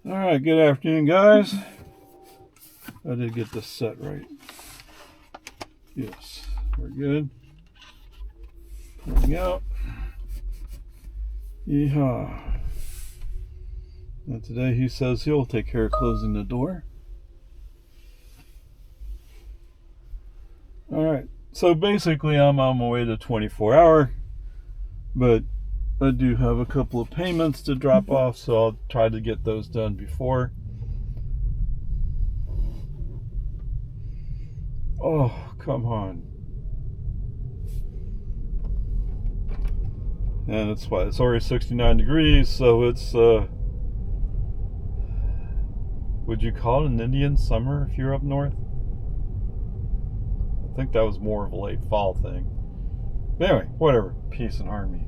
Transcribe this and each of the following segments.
All right, good afternoon, guys. I did get this set right. Yes, we're good. There we go. Yeehaw. And today he says he'll take care of closing the door. All right, so basically I'm on my way to 24-hour, but I do have a couple of payments to drop off, so I'll try to get those done before. Oh, come on. And it's what? It's already 69 degrees, so it's, would you call it an Indian summer if you're up north? I think that was more of a late fall thing. But anyway, whatever. Peace and harmony.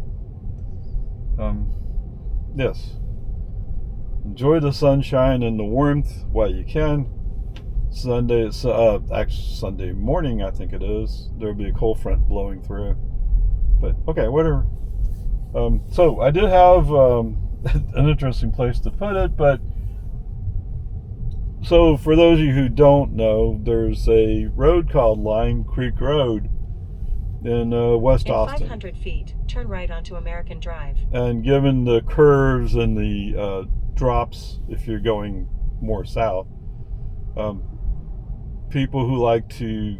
Yes. Enjoy the sunshine and the warmth while you can. Actually Sunday morning, I think it is. There'll be a cold front blowing through. But okay, whatever. So I did have an interesting place to put it, but so for those of you who don't know, there's a road called Lime Creek Road in West Austin. 500 feet, turn right onto American Drive. And given the curves and the drops, if you're going more south, people who like to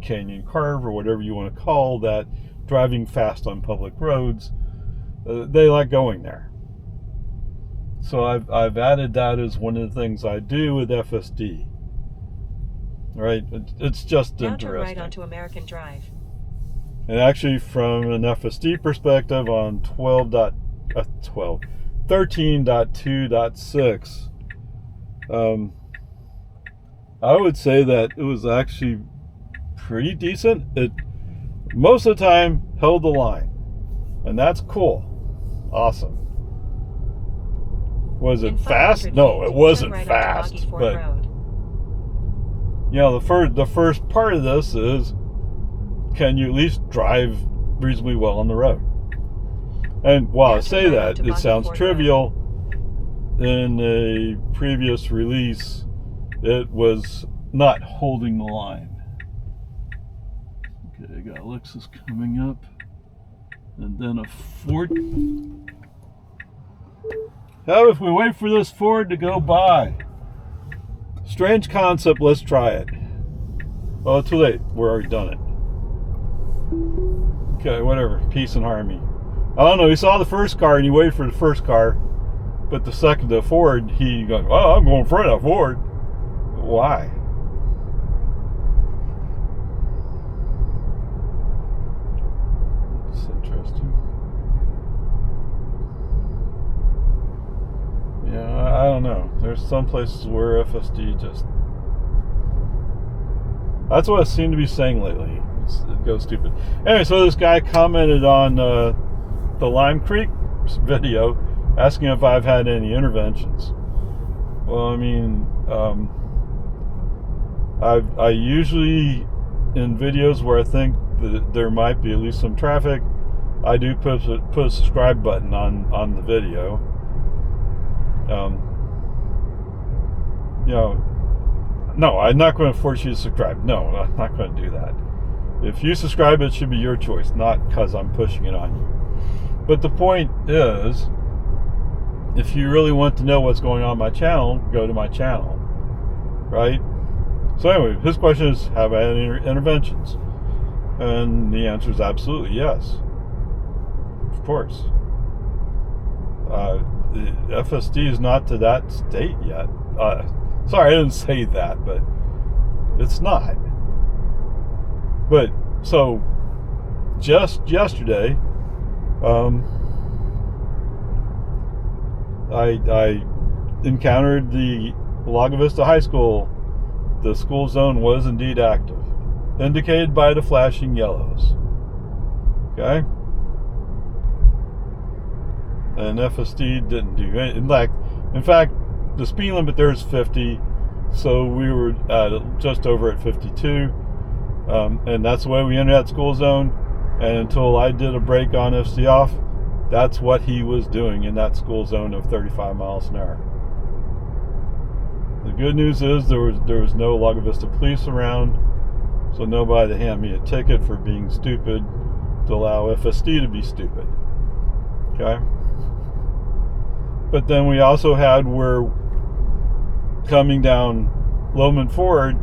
canyon carve or whatever you want to call that, driving fast on public roads, they like going there. So I've added that as one of the things I do with FSD. Right? It's just now interesting. Turn right onto American Drive. And actually, from an FSD perspective, on 13.2.6, I would say that it was actually pretty decent. It most of the time held the line, and that's cool. Awesome. Was it fast? No, it wasn't fast. But you know, the first part of this is, can you at least drive reasonably well on the road? And while I say that, it sounds trivial. In a previous release, it was not holding the line. Okay, I got Lexus coming up, and then a Ford. How if we wait for this Ford to go by? Strange concept, let's try it. Oh, too late, we're already done it. Okay, whatever, peace and harmony. I don't know, he saw the first car and he waited for the first car, but the second, the Ford, he goes, oh, I'm going in front of that Ford. Why? It's interesting. Yeah, I don't know. There's some places where FSD just... That's what I seem to be saying lately. It goes stupid. Anyway, so this guy commented on the Lime Creek video asking if I've had any interventions. Well, I mean, I usually, in videos where I think that there might be at least some traffic, I do put a subscribe button on the video. You know, no, I'm not going to force you to subscribe. No, I'm not going to do that. If you subscribe, it should be your choice, not because I'm pushing it on you. But the point is, if you really want to know what's going on my channel, go to my channel, right? So anyway, his question is, have I had any interventions? And the answer is absolutely yes. Of course. The FSD is not to that state yet. Sorry, I didn't say that, but it's not. But, so, just yesterday, I encountered the Lago Vista High School. The school zone was indeed active, indicated by the flashing yellows. Okay? And FSD didn't do anything. In fact, the speed limit there is 50, so we were just over at 52. And that's the way we entered that school zone. And until I did a break on FSD Off, that's what he was doing in that school zone of 35 miles an hour. The good news is there was no Lago Vista police around, so nobody to hand me a ticket for being stupid to allow FSD to be stupid. Okay? But then we also had where coming down Lohman Ford,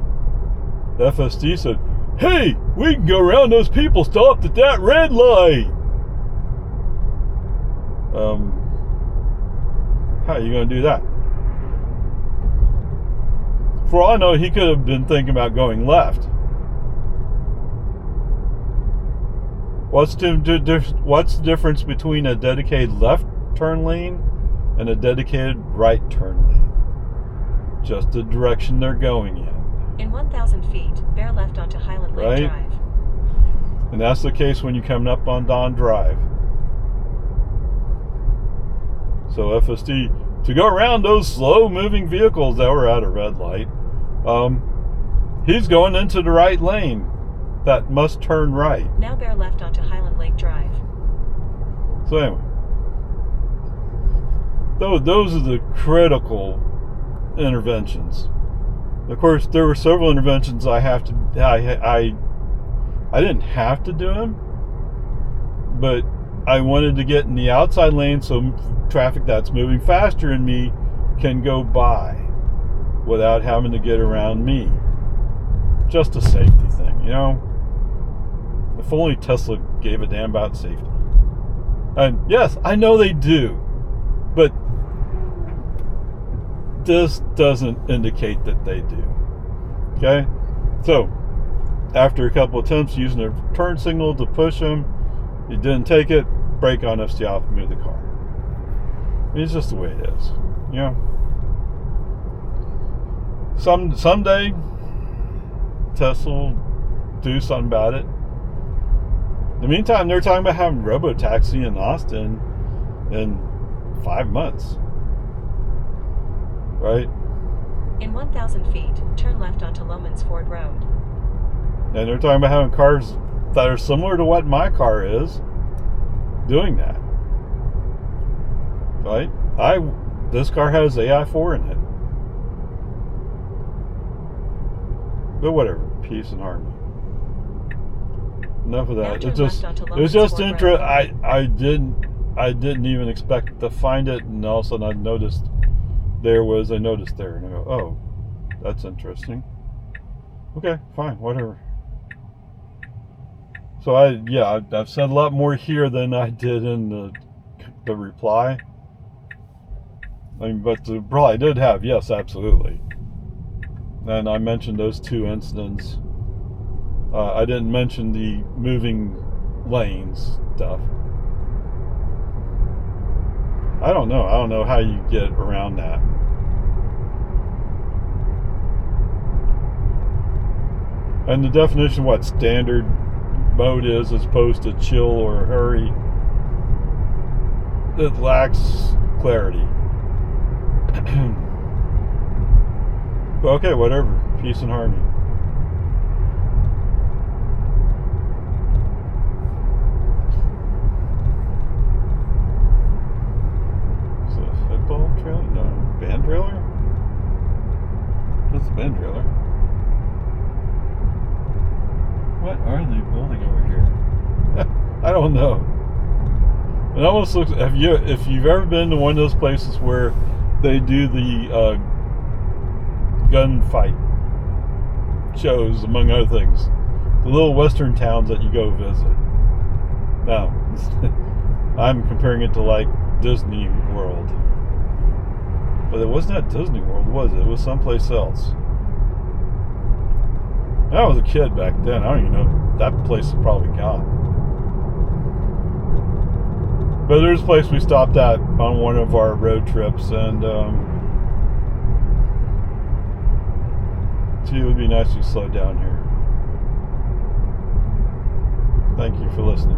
the FSD said, "Hey, we can go around those people stopped at that red light." How are you going to do that? For all I know, he could have been thinking about going left. What's the difference between a dedicated left turn lane and a dedicated right turn lane? Just the direction they're going in. In 1,000 feet, bear left onto Highland Lake Right. Drive. And that's the case when you're coming up on Don Drive. So FSD, to go around those slow-moving vehicles that were at a red light, he's going into the right lane. That must turn right. Now bear left onto Highland Lake Drive. So anyway, those are the critical interventions. Of course, there were several interventions I didn't have to do them, but I wanted to get in the outside lane so traffic that's moving faster than me can go by without having to get around me. Just a safety thing, you know? If only Tesla gave a damn about safety. And yes, I know they do, but this doesn't indicate that they do. Okay? So, after a couple attempts using a turn signal to push him, he didn't take it, brake on, FSD off, move the car. It's just the way it is. You know? Someday, Tesla will do something about it. In the meantime, they're talking about having robo-taxi in Austin in 5 months. Right? In 1,000 feet, turn left onto Lohman's Ford Road. And they're talking about having cars that are similar to what my car is doing that. Right? This car has AI4 in it. But whatever, peace and harmony. Enough of that. It was just interesting. I didn't even expect to find it, and all of a sudden I noticed there, and I go, oh, that's interesting. Okay, fine, whatever. So I've said a lot more here than I did in the reply. I mean, but the reply I did have, yes, absolutely. And I mentioned those 2 incidents. I didn't mention the moving lanes stuff. I don't know how you get around that. And the definition of what standard mode is as opposed to chill or hurry, it lacks clarity. But okay, whatever. Peace and harmony. Is it a football trailer? No. Band trailer? That's a band trailer. What are they building over here? I don't know. It almost looks. If you've ever been to one of those places where they do the gunfight shows, among other things, the little western towns that you go visit. Now, I'm comparing it to like Disney World, but it wasn't at Disney World, was it? It was someplace else. I was a kid back then. I don't even know. That place is probably gone. But there's a place we stopped at on one of our road trips, and gee, it would be nice to slow down here. Thank you for listening.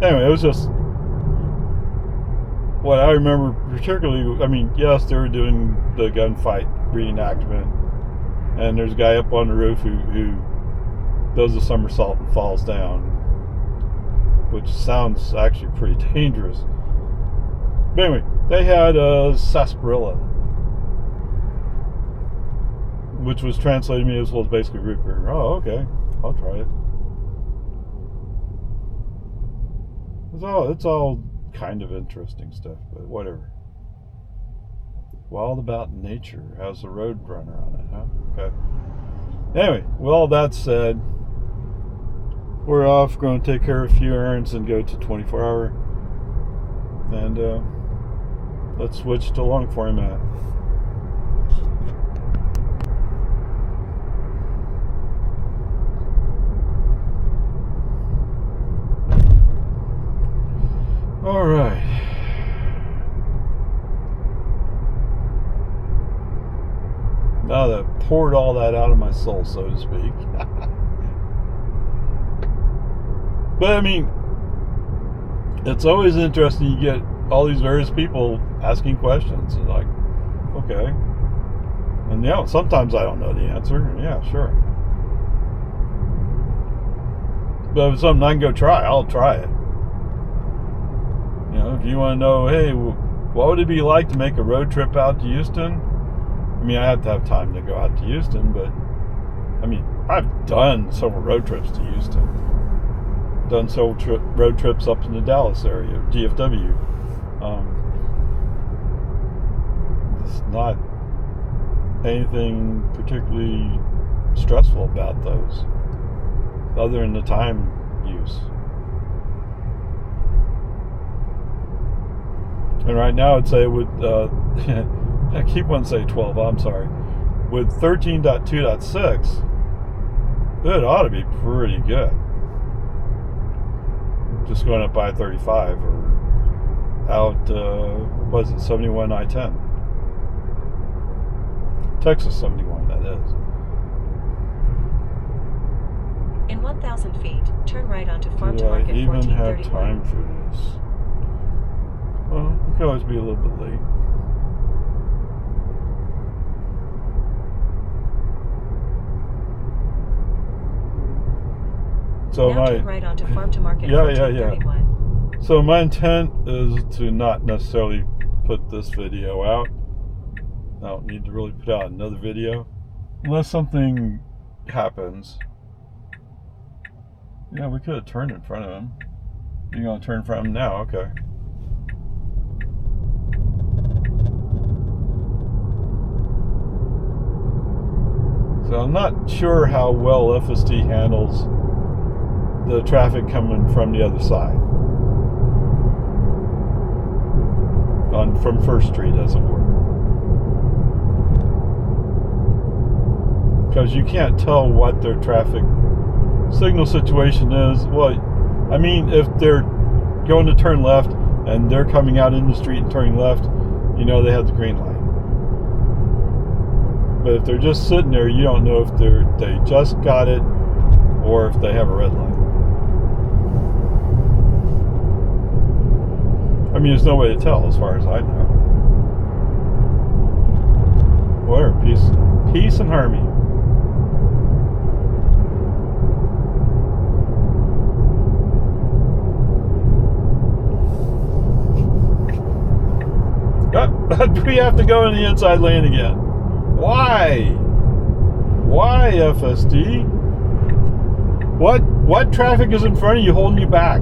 Anyway, it was just what I remember particularly. I mean, yes, they were doing the gunfight reenactment, and there's a guy up on the roof who does a somersault and falls down, which sounds actually pretty dangerous. But anyway, they had a sarsaparilla which was translated to me as well as basically root beer. Oh, okay, I'll try it. It's all kind of interesting stuff, but whatever. Wild About Nature has a road runner on it, huh? Okay. Anyway, with all that said, we're off, going to take care of a few errands and go to 24-hour. And let's switch to long format. All right. Now that I've poured all that out of my soul, so to speak. But I mean, it's always interesting. You get all these various people asking questions, and like, okay, and yeah, sometimes I don't know the answer. Yeah, sure. But if it's something I can go try, I'll try it. You know, if you want to know, hey, what would it be like to make a road trip out to Houston? I mean, I have to have time to go out to Houston, but I mean, I've done several road trips to Houston. Done several road trips up in the Dallas area, GFW. It's not anything particularly stressful about those, other than the time use. And right now, I'd say with I keep wanting to say 12. I'm sorry. With 13.2.6, it ought to be pretty good. Just going up by 35 or out, what is it, 71 I-10. Texas 71, that is. In 1,000 feet, turn right onto Farm Do to I Market even have 1431. time for this? Well, we could always be a little bit late. So now turn right onto Farm to Market 1431. So my intent is to not necessarily put this video out. I don't need to really put out another video unless something happens. Yeah, we could have turned in front of him. You're gonna turn in front of him now, okay. So I'm not sure how well FSD handles the traffic coming from the other side. From First Street, as it were. Because you can't tell what their traffic signal situation is. Well, I mean, if they're going to turn left and they're coming out in the street and turning left, you know they have the green light. But if they're just sitting there, you don't know if they just got it or if they have a red light. I mean, there's no way to tell as far as I know. Whatever, peace and harmony. We have to go in the inside lane again. Why? Why, FSD? What traffic is in front of you holding you back?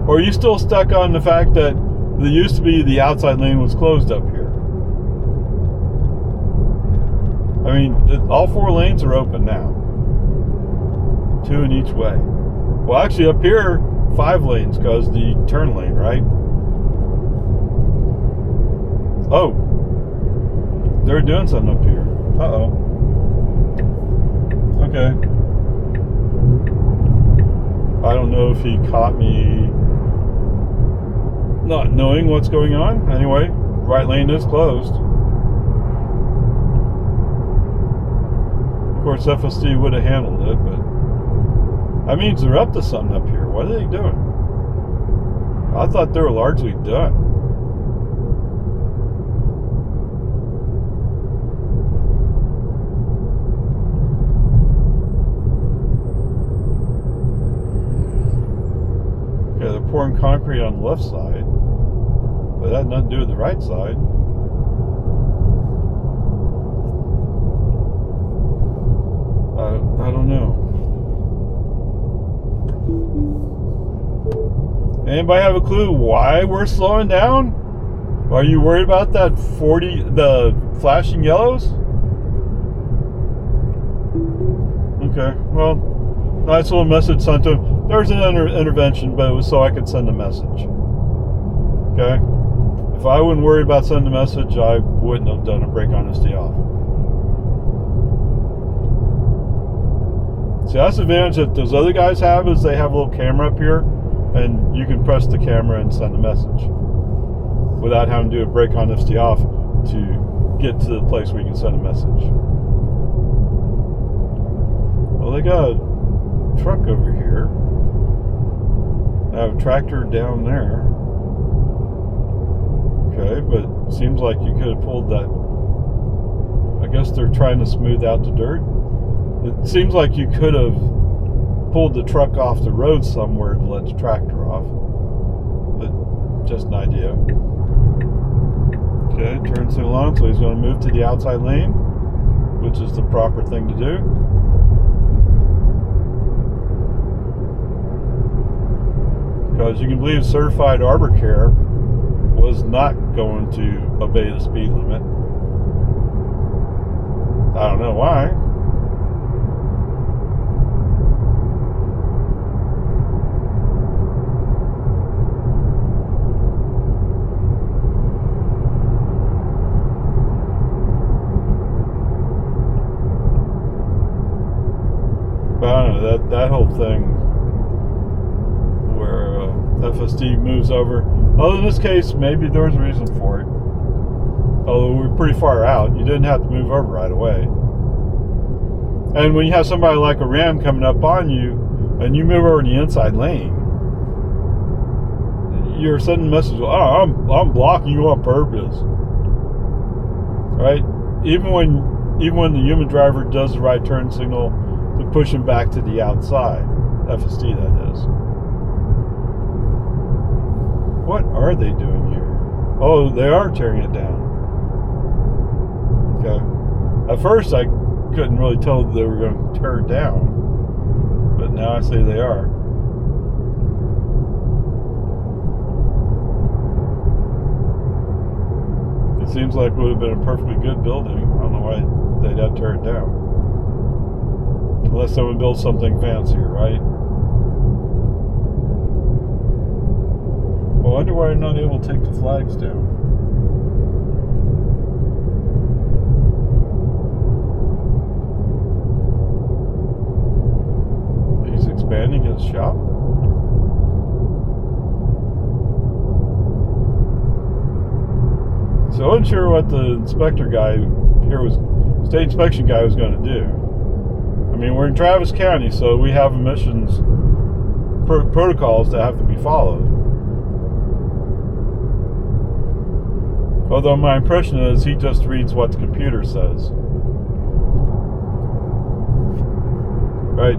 Or are you still stuck on the fact that there used to be the outside lane was closed up here? I mean, all 4 lanes are open now. 2 in each way. Well, actually up here, 5 lanes because the turn lane, right? Oh, they're doing something up here. Uh-oh. Okay. I don't know if he caught me not knowing what's going on. Anyway, right lane is closed. Of course, FSD would have handled it, but that means they're up to something up here. What are they doing? I thought they were largely done. Okay, they're pouring concrete on the left side, but that had nothing to do with the right side. I don't know. Anybody have a clue why we're slowing down? Are you worried about that the flashing yellows? Okay, well, nice little message sent to him. There was an intervention, but it was so I could send a message. Okay? If I wouldn't worry about sending a message, I wouldn't have done a brake honesty off. See, that's the advantage that those other guys have, is they have a little camera up here, and you can press the camera and send a message without having to do a brake honesty off to get to the place where you can send a message. Well, they got a truck over here. I have a tractor down there. Okay, but it seems like you could have pulled that. I guess they're trying to smooth out the dirt. It seems like you could have pulled the truck off the road somewhere to let the tractor off. But just an idea. Okay, turn signal on, so he's going to move to the outside lane, which is the proper thing to do. Because you can believe certified arbor care was not going to obey the speed limit. I don't know why. But I don't know, that whole thing where FSD moves over. Although in this case, maybe there was a reason for it. Although we were pretty far out, you didn't have to move over right away. And when you have somebody like a Ram coming up on you, and you move over in the inside lane, you're sending a message, oh, I'm blocking you on purpose. Right? Even when the human driver does the right turn signal to push him back to the outside. FSD, that is. What are they doing here? Oh, they are tearing it down. Okay. At first, I couldn't really tell that they were going to tear it down. But now I say they are. It seems like it would have been a perfectly good building. I don't know why they'd have to tear it down. Unless someone builds something fancier, right? I wonder why I'm not able to take the flags down. He's expanding his shop. So I wasn't sure what the inspector guy here state inspection guy was going to do. I mean, we're in Travis County, so we have emissions protocols that have to be followed. Although my impression is he just reads what the computer says. Right?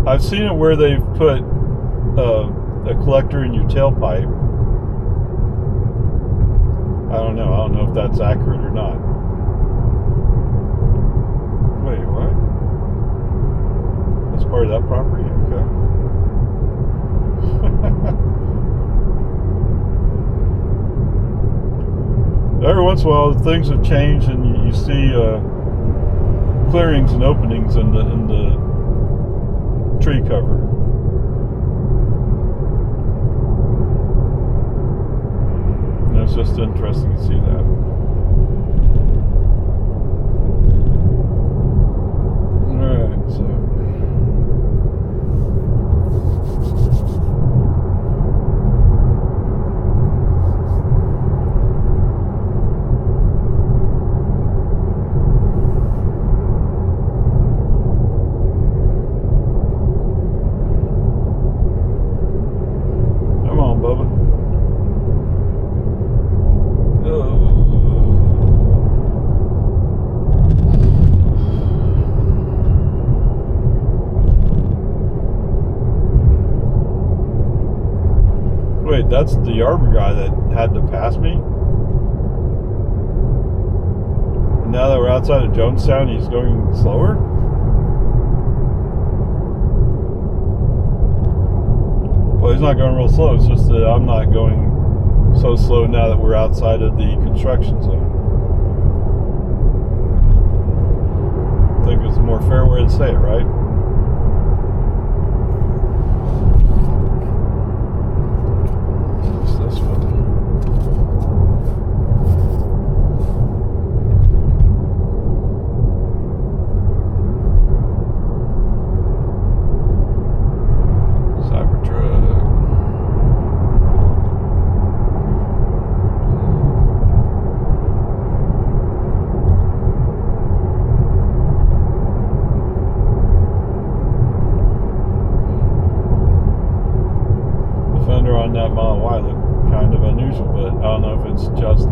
I've seen it where they've put a collector in your tailpipe. I don't know if that's accurate or not. Wait, what? That's part of that property? Okay. Every once in a while, things have changed, and you see clearings and openings in the tree cover. And it's just interesting to see that. All right, so. Wait, that's the arbor guy that had to pass me? And now that we're outside of Jonestown, he's going slower? Well, he's not going real slow. It's just that I'm not going so slow now that we're outside of the construction zone. I think it's a more fair way to say it, right? It's this one. That Model Y look kind of unusual, but I don't know if it's just,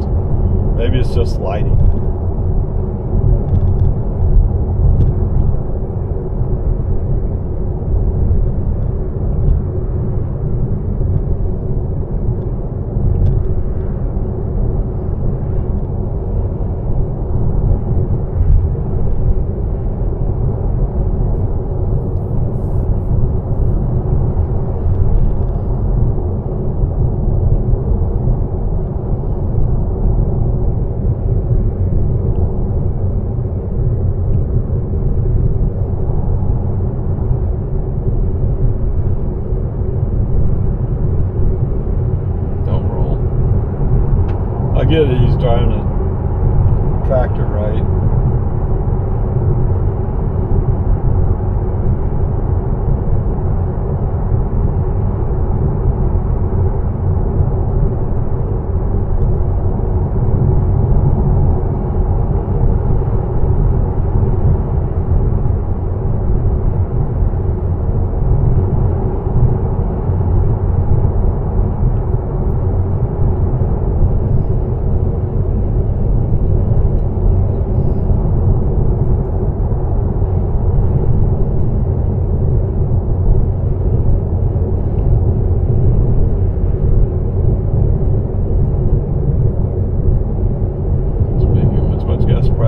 maybe it's just lighting. I get it, he's driving a tractor, right?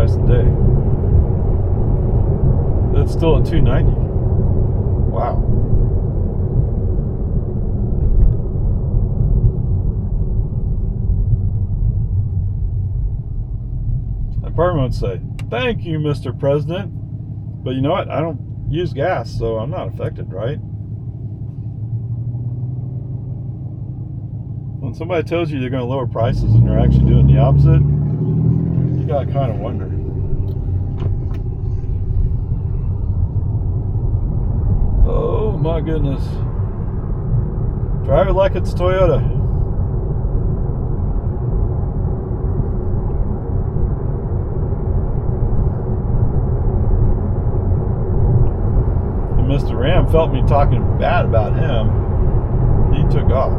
Today. It's still at 290. Wow. The department would say, "Thank you, Mr. President." But you know what? I don't use gas, so I'm not affected, right? When somebody tells you they're going to lower prices and they're actually doing the opposite, you gotta kind of wonder. Oh my goodness. Drive it like it's Toyota. And Mr. Ram felt me talking bad about him. He took off.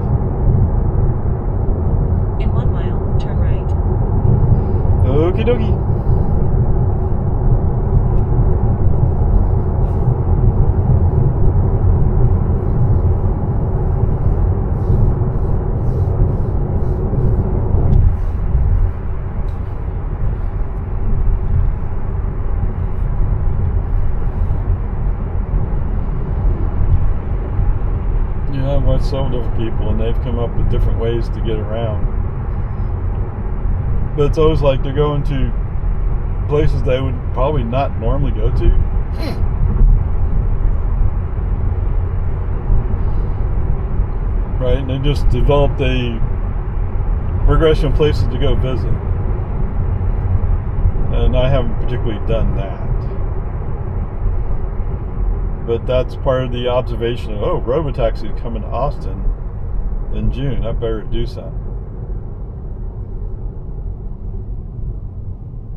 In 1 mile, turn right. Okie dokie. Yeah, I've watched several different people and they've come up with different ways to get around. But it's always like they're going to places they would probably not normally go to. Right? And they just developed a progression of places to go visit. And I haven't particularly done that. But that's part of the observation of, oh, Robotaxi is coming to Austin in June. I better do something.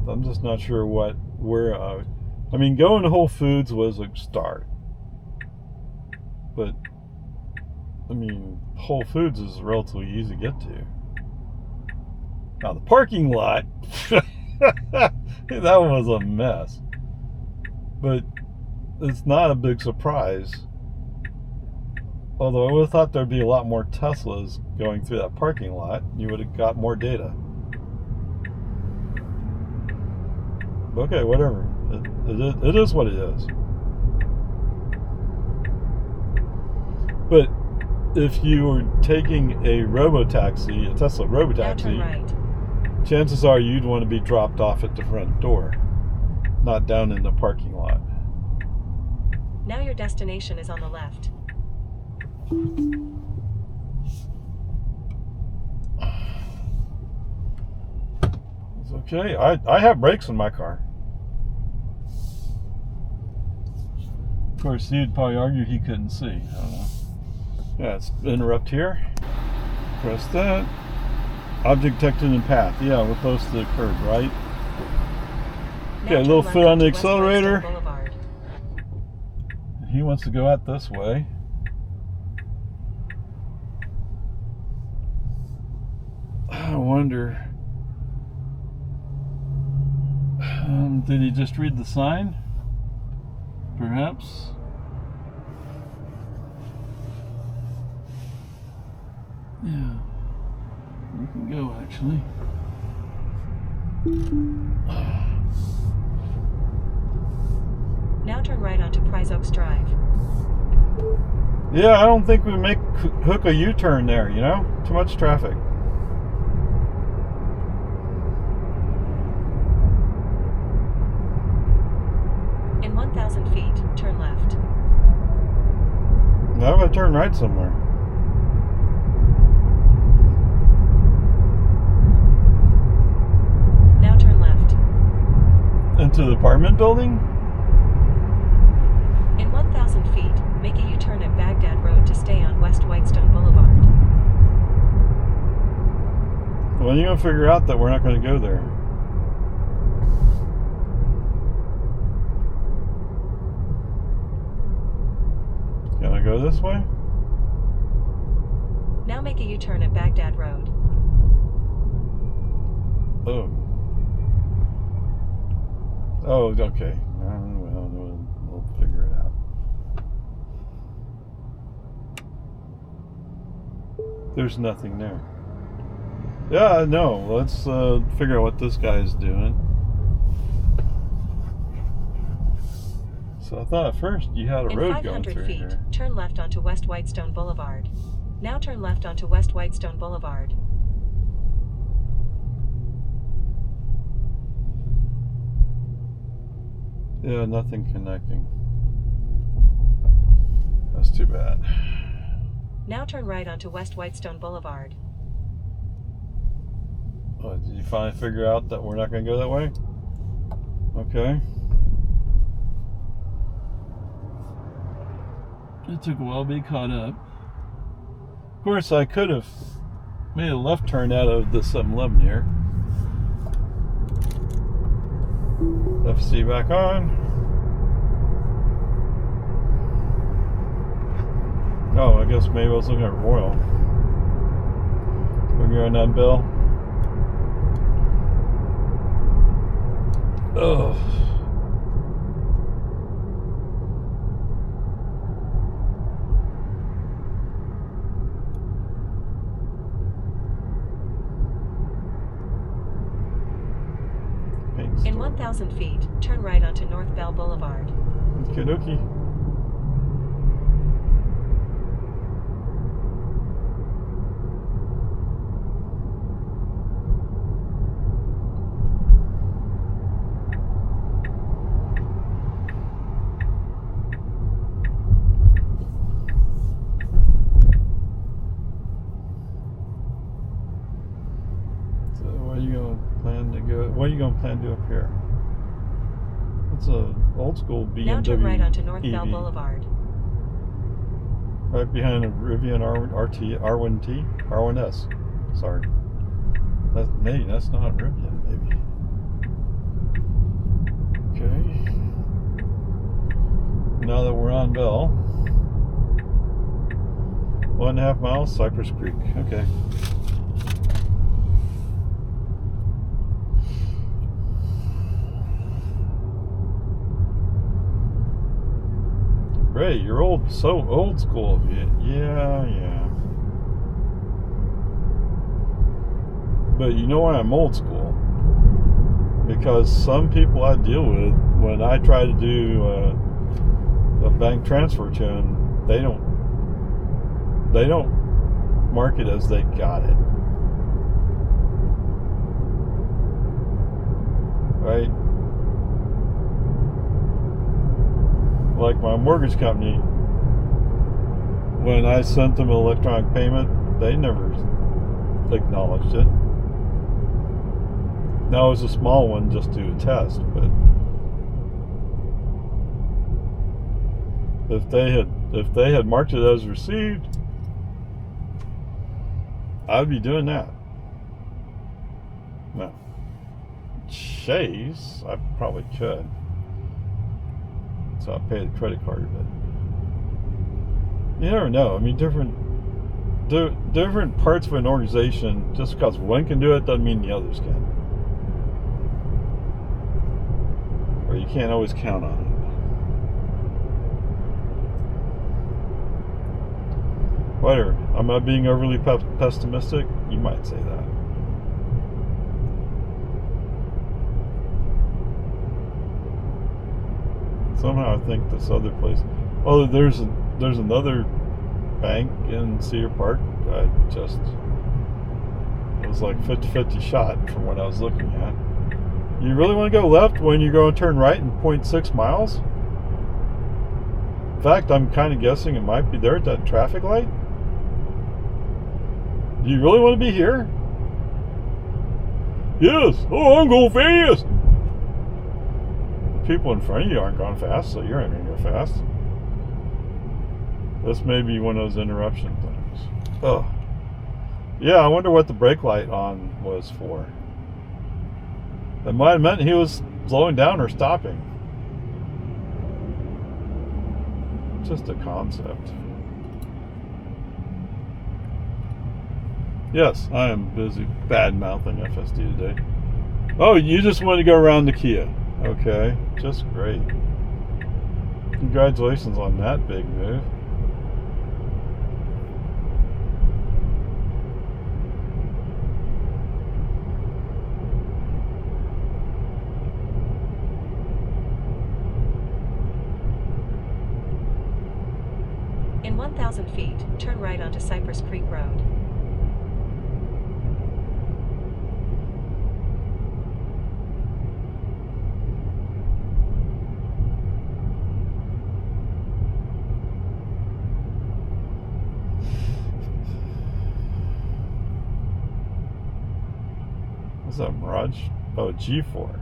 I'm just not sure where I mean, going to Whole Foods was a start. But, I mean, Whole Foods is relatively easy to get to. Now, the parking lot, that one was a mess. But it's not a big surprise. Although I would have thought there'd be a lot more Teslas going through that parking lot. You would have got more data. Okay, whatever. It is what it is. But if you were taking a robotaxi, a Tesla Now turn robotaxi, right. chances are you'd want to be dropped off at the front door, not down in the parking lot. Now your destination is on the left. It's okay. I have brakes in my car. Of course, he'd probably argue he couldn't see. I don't know. Yeah, it's interrupt here. Press that. Object detected in path. Yeah, we're close to the curb, right? Now Okay, a turn little left foot on the onto West accelerator. Whitestone Boulevard. He wants to go out this way. I wonder. Did he just read the sign? Perhaps. Yeah. We can go actually. Now turn right onto Prize Oaks Drive. Yeah, I don't think we make hook a U-turn there, you know? Too much traffic. In 1,000 feet, turn left. Now I'm gonna turn right somewhere. Now turn left. Into the apartment building? In 1,000 feet, make a U-turn at Baghdad Road to stay on West Whitestone Boulevard. When are you gonna figure out that we're not gonna go there? Can I go this way? Now make a U-turn at Baghdad Road. Oh. Oh, okay. Well, we'll figure it out. There's nothing there. Yeah, no. Let's figure out what this guy's doing. So I thought at first you had a In road going 500 through feet, here. turn left onto West Whitestone Boulevard. Now turn left onto West Whitestone Boulevard. Yeah, nothing connecting. That's too bad. Now turn right onto West Whitestone Boulevard. Oh, did you finally figure out that we're not going to go that way? Okay. It took a while to be caught up. Of course, I could have made a left turn out of the 7-Eleven here. FSD back on. Oh, I guess maybe I was looking at Royal. We're going on Bill. Oh. In 1,000 feet, turn right onto North Bell Boulevard. Okie dokie. So what are you going to plan to go? What are you going to plan to do up here? It's a old school BMW. Now turn right onto North Bell EV. Boulevard. Right behind a Rivian R1T, R1S. Sorry. That's not Rivian, maybe. Okay. Now that we're on Bell. 1.5 miles, Cypress Creek. Okay. Ray, you're so old school of you. Yeah. But you know why I'm old school? Because some people I deal with, when I try to do a bank transfer to them, they don't They don't mark it as they got it. Right? Like my mortgage company, when I sent them an electronic payment, they never acknowledged it. Now it was a small one just to test, but if they had marked it as received, I'd be doing that. No. Chase, I probably could. So I'll pay the credit card, but you never know. I mean, different parts of an organization, just because one can do it doesn't mean the others can. Or you can't always count on it. Whatever. Am I being overly pessimistic? You might say that. Somehow I think this other place. Oh, there's another bank in Cedar Park. It was like 50-50 shot from what I was looking at. You really want to go left when you're going to turn right in 0.6 miles? In fact, I'm kind of guessing it might be there at that traffic light. Do you really want to be here? Yes. Oh, I'm going fast. People in front of you aren't going fast, so you're not going to go fast. This may be one of those interruption things. Oh. Yeah, I wonder what the brake light on was for. That might have meant he was slowing down or stopping. Just a concept. Yes, I am busy bad-mouthing FSD today. Oh, you just want to go around the Kia. Okay, just great. Congratulations on that big move. In 1,000 feet, turn right onto Cypress Creek Road. What's that, Mirage? Oh, G4.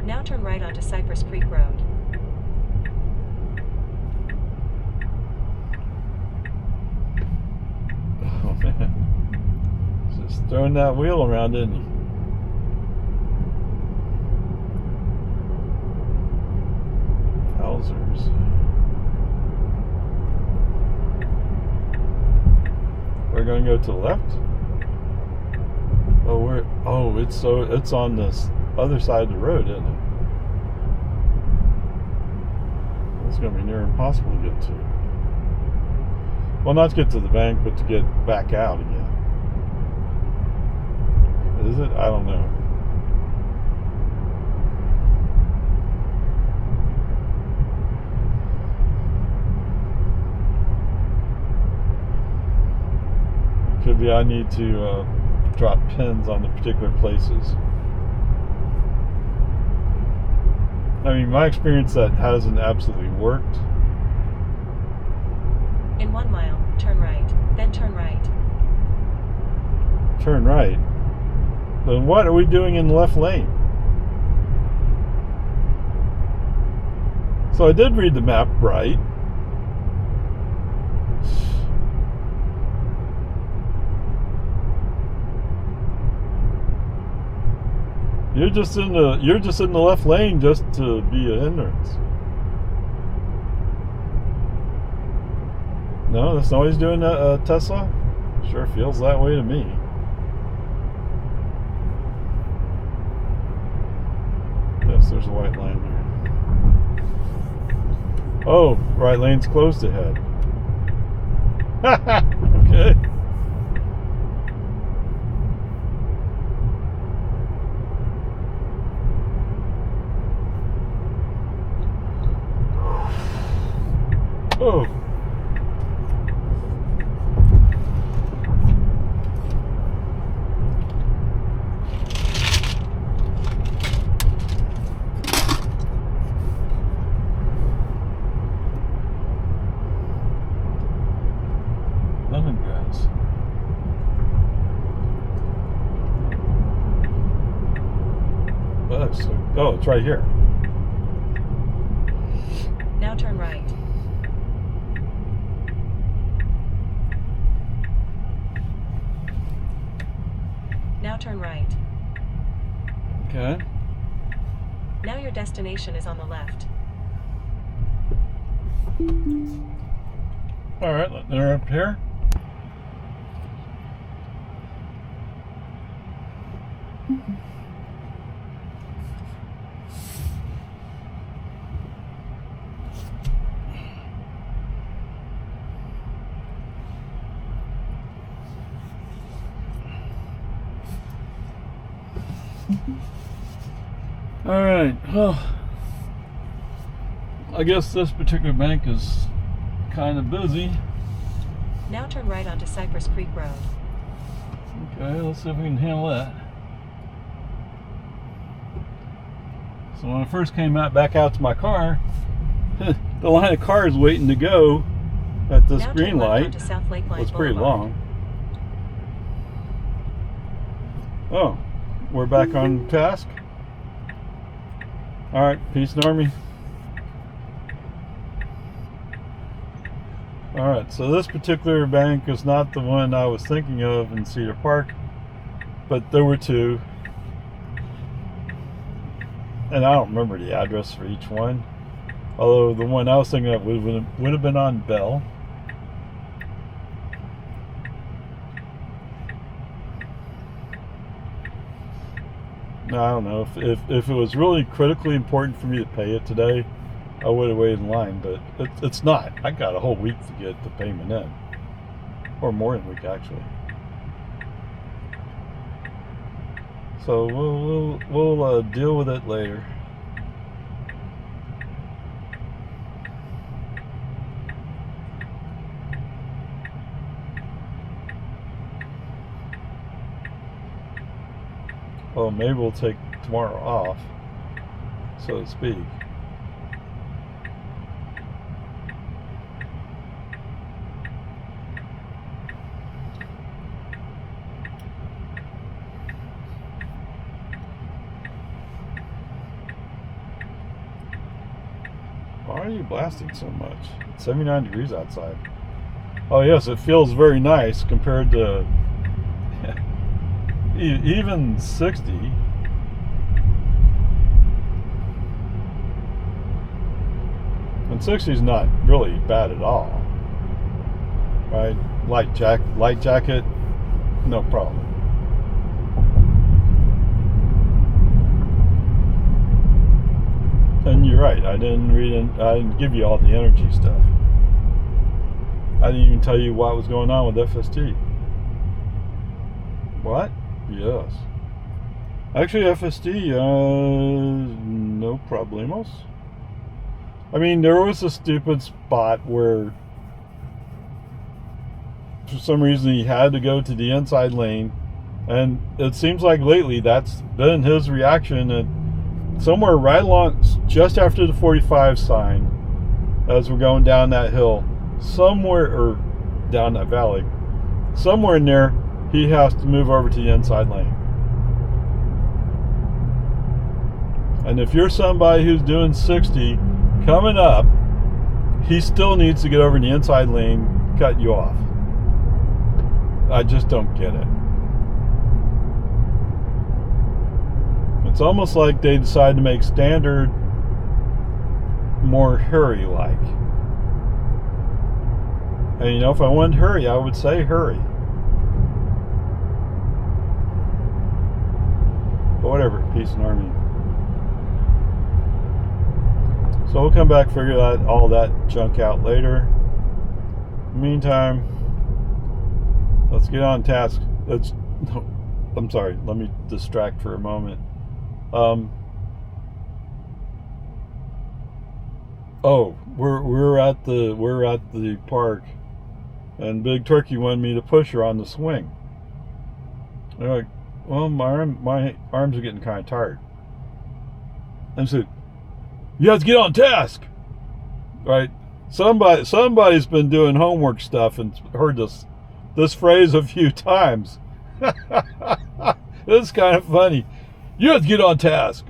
Now turn right onto Cypress Creek Road. Oh man. Just throwing that wheel around, didn't he? Wowzers. We're going to go to the left? Oh, it's on this other side of the road, isn't it? It's going to be near impossible to get to. Well, not to get to the bank, but to get back out again. Is it? I don't know. Could be I need to drop pins on the particular places. I mean, my experience, that hasn't absolutely worked. In 1 mile, turn right, then turn right. Turn right? Then what are we doing in the left lane? So I did read the map right. You're just in the left lane just to be a hindrance. No, that's not what he's doing a Tesla? Sure feels that way to me. Yes, there's a white line there. Oh, right lane's closed ahead. Okay. Oh. Lemongrass. Oh, it's right here. Now turn right. Now turn right. Okay. Now your destination is on the left. All right, they're up here. All right. Well, I guess this particular bank is kind of busy. Now turn right onto Cypress Creek Road. Okay, let's see if we can handle that. So when I first came back out to my car, the line of cars waiting to go at this now green turn left light onto South Lakeline was pretty Boulevard. long. Oh, we're back on task. All right, peace and army. All right, so this particular bank is not the one I was thinking of in Cedar Park, but there were two. And I don't remember the address for each one. Although the one I was thinking of would have been on Bell. Now, I don't know if it was really critically important for me to pay it today, I would have waited in line, but it's not. I got a whole week to get the payment in, or more than a week actually. So we'll deal with it later. Well, maybe we'll take tomorrow off, so to speak. Why are you blasting so much? It's 79 degrees outside. Oh yes, it feels very nice compared to even 60. And 60 is not really bad at all. Right? Light jacket, no problem. And you're right, I didn't give you all the energy stuff. I didn't even tell you what was going on with FSD. What? Yes. Actually, FSD, no problemos. I mean, there was a stupid spot where for some reason he had to go to the inside lane, and it seems like lately that's been his reaction. And somewhere right along, just after the 45 sign, as we're going down that hill, somewhere, or down that valley, somewhere in there, he has to move over to the inside lane. And if you're somebody who's doing 60 coming up, he still needs to get over in the inside lane, cut you off. I just don't get it. It's almost like they decided to make standard more hurry-like. And you know, if I wanted to hurry, I would say hurry. But whatever, peace and army. So So we'll come back, figure all that junk out later. Meantime, let's get on task. I'm sorry, let me distract for a moment. We're at the park, and Big Turkey wanted me to push her on the swing. I'm like, well, my arms are getting kind of tired. And I said, you have to get on task, right? Somebody's been doing homework stuff and heard this phrase a few times. It's kind of funny. You have to get on task.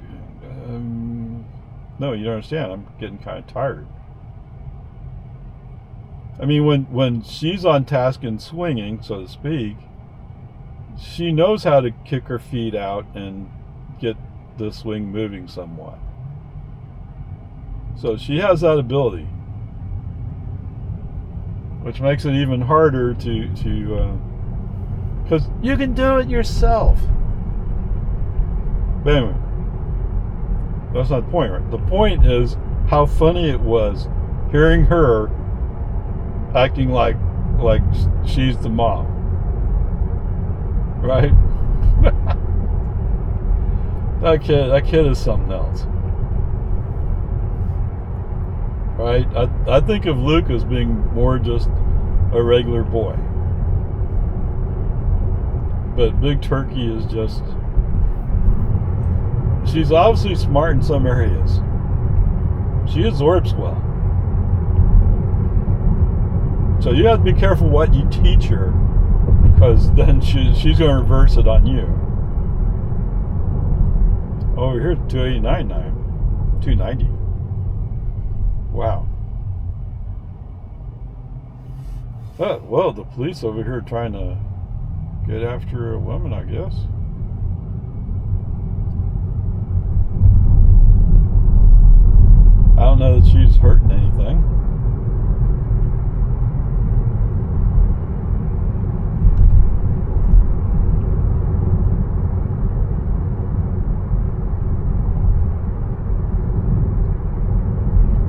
No, you don't understand. I'm getting kind of tired. I mean, when she's on task and swinging, so to speak, she knows how to kick her feet out and get the swing moving somewhat. So she has that ability, which makes it even harder to because you can do it yourself. But anyway, that's not the point, right? The point is how funny it was hearing her acting like she's the mom, right? That kid is something else, right? I think of Luke as being more just a regular boy, but Big Turkey is just, she's obviously smart in some areas. She absorbs well. So you have to be careful what you teach her, because then she's going to reverse it on you. Over here, 289 now, 290. Wow. Well, the police over here trying to get after a woman, I guess. I don't know that she's hurting anything.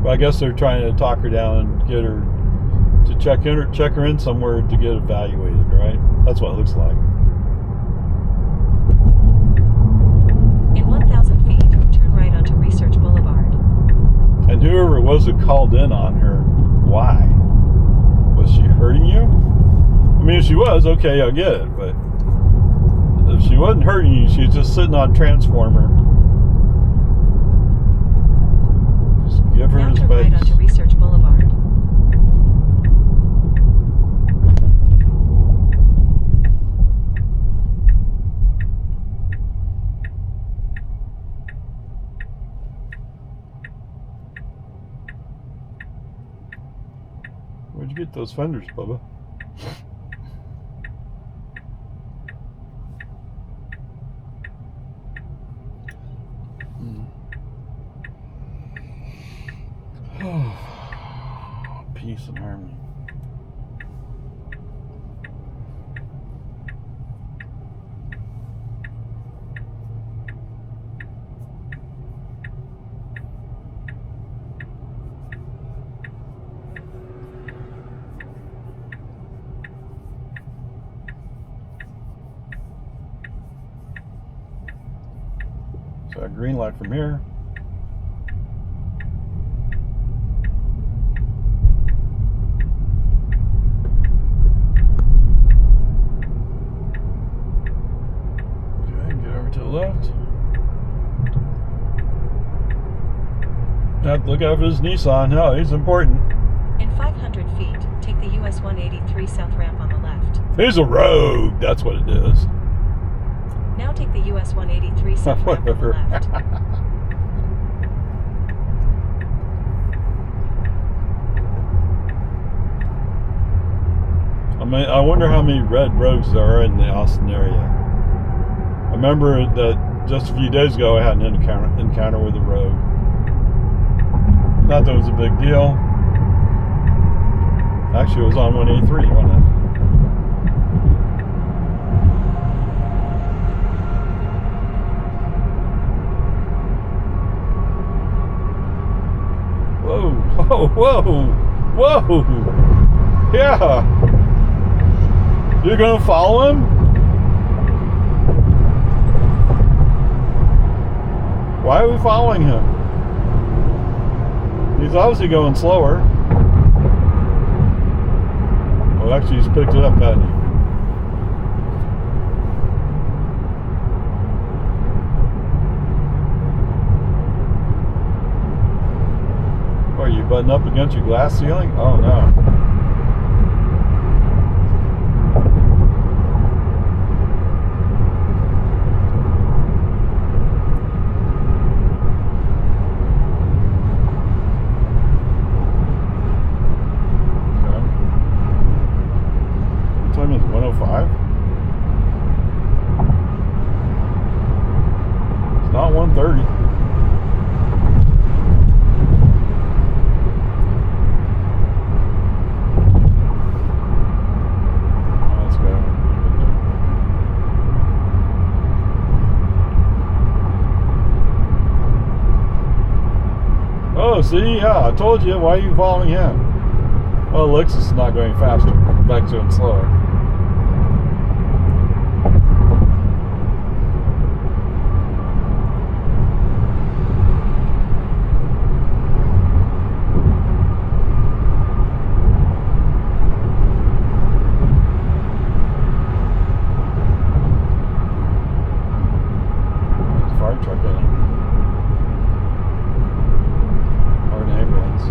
But I guess they're trying to talk her down and get her to check her in somewhere to get evaluated, right? That's what it looks like. In 1,000 feet, turn right onto Research Boulevard. And whoever it was that called in on her, why? Was she hurting you? I mean, if she was, okay, I get it. But if she wasn't hurting you, she's just sitting on transformer. Just give her now the turn right onto space. Research Boulevard. Where'd you get those fenders, Bubba? Peace and harmony. So a green light from here. Left. Have to look out for this Nissan. No, he's important. In 500 feet, take the US 183 south ramp on the left. He's a rogue. That's what it is. Now take the US 183 south ramp on the left. I wonder how many red rogues there are in the Austin area. I remember that just a few days ago I had an encounter with a rogue. Not that it was a big deal. Actually, it was on 183, wasn't it? Whoa, whoa, whoa. Yeah. You're gonna follow him? Why are we following him? He's obviously going slower. Well, actually, he's picked it up, hasn't he? What, are you butting up against your glass ceiling? Oh, no. Time is 105. It's not 1:30. Let's go. Oh, see, yeah, I told you. Why are you following him? Oh, Lexus is not going faster. Back to it slower. Fire truck in it. Or an ambulance.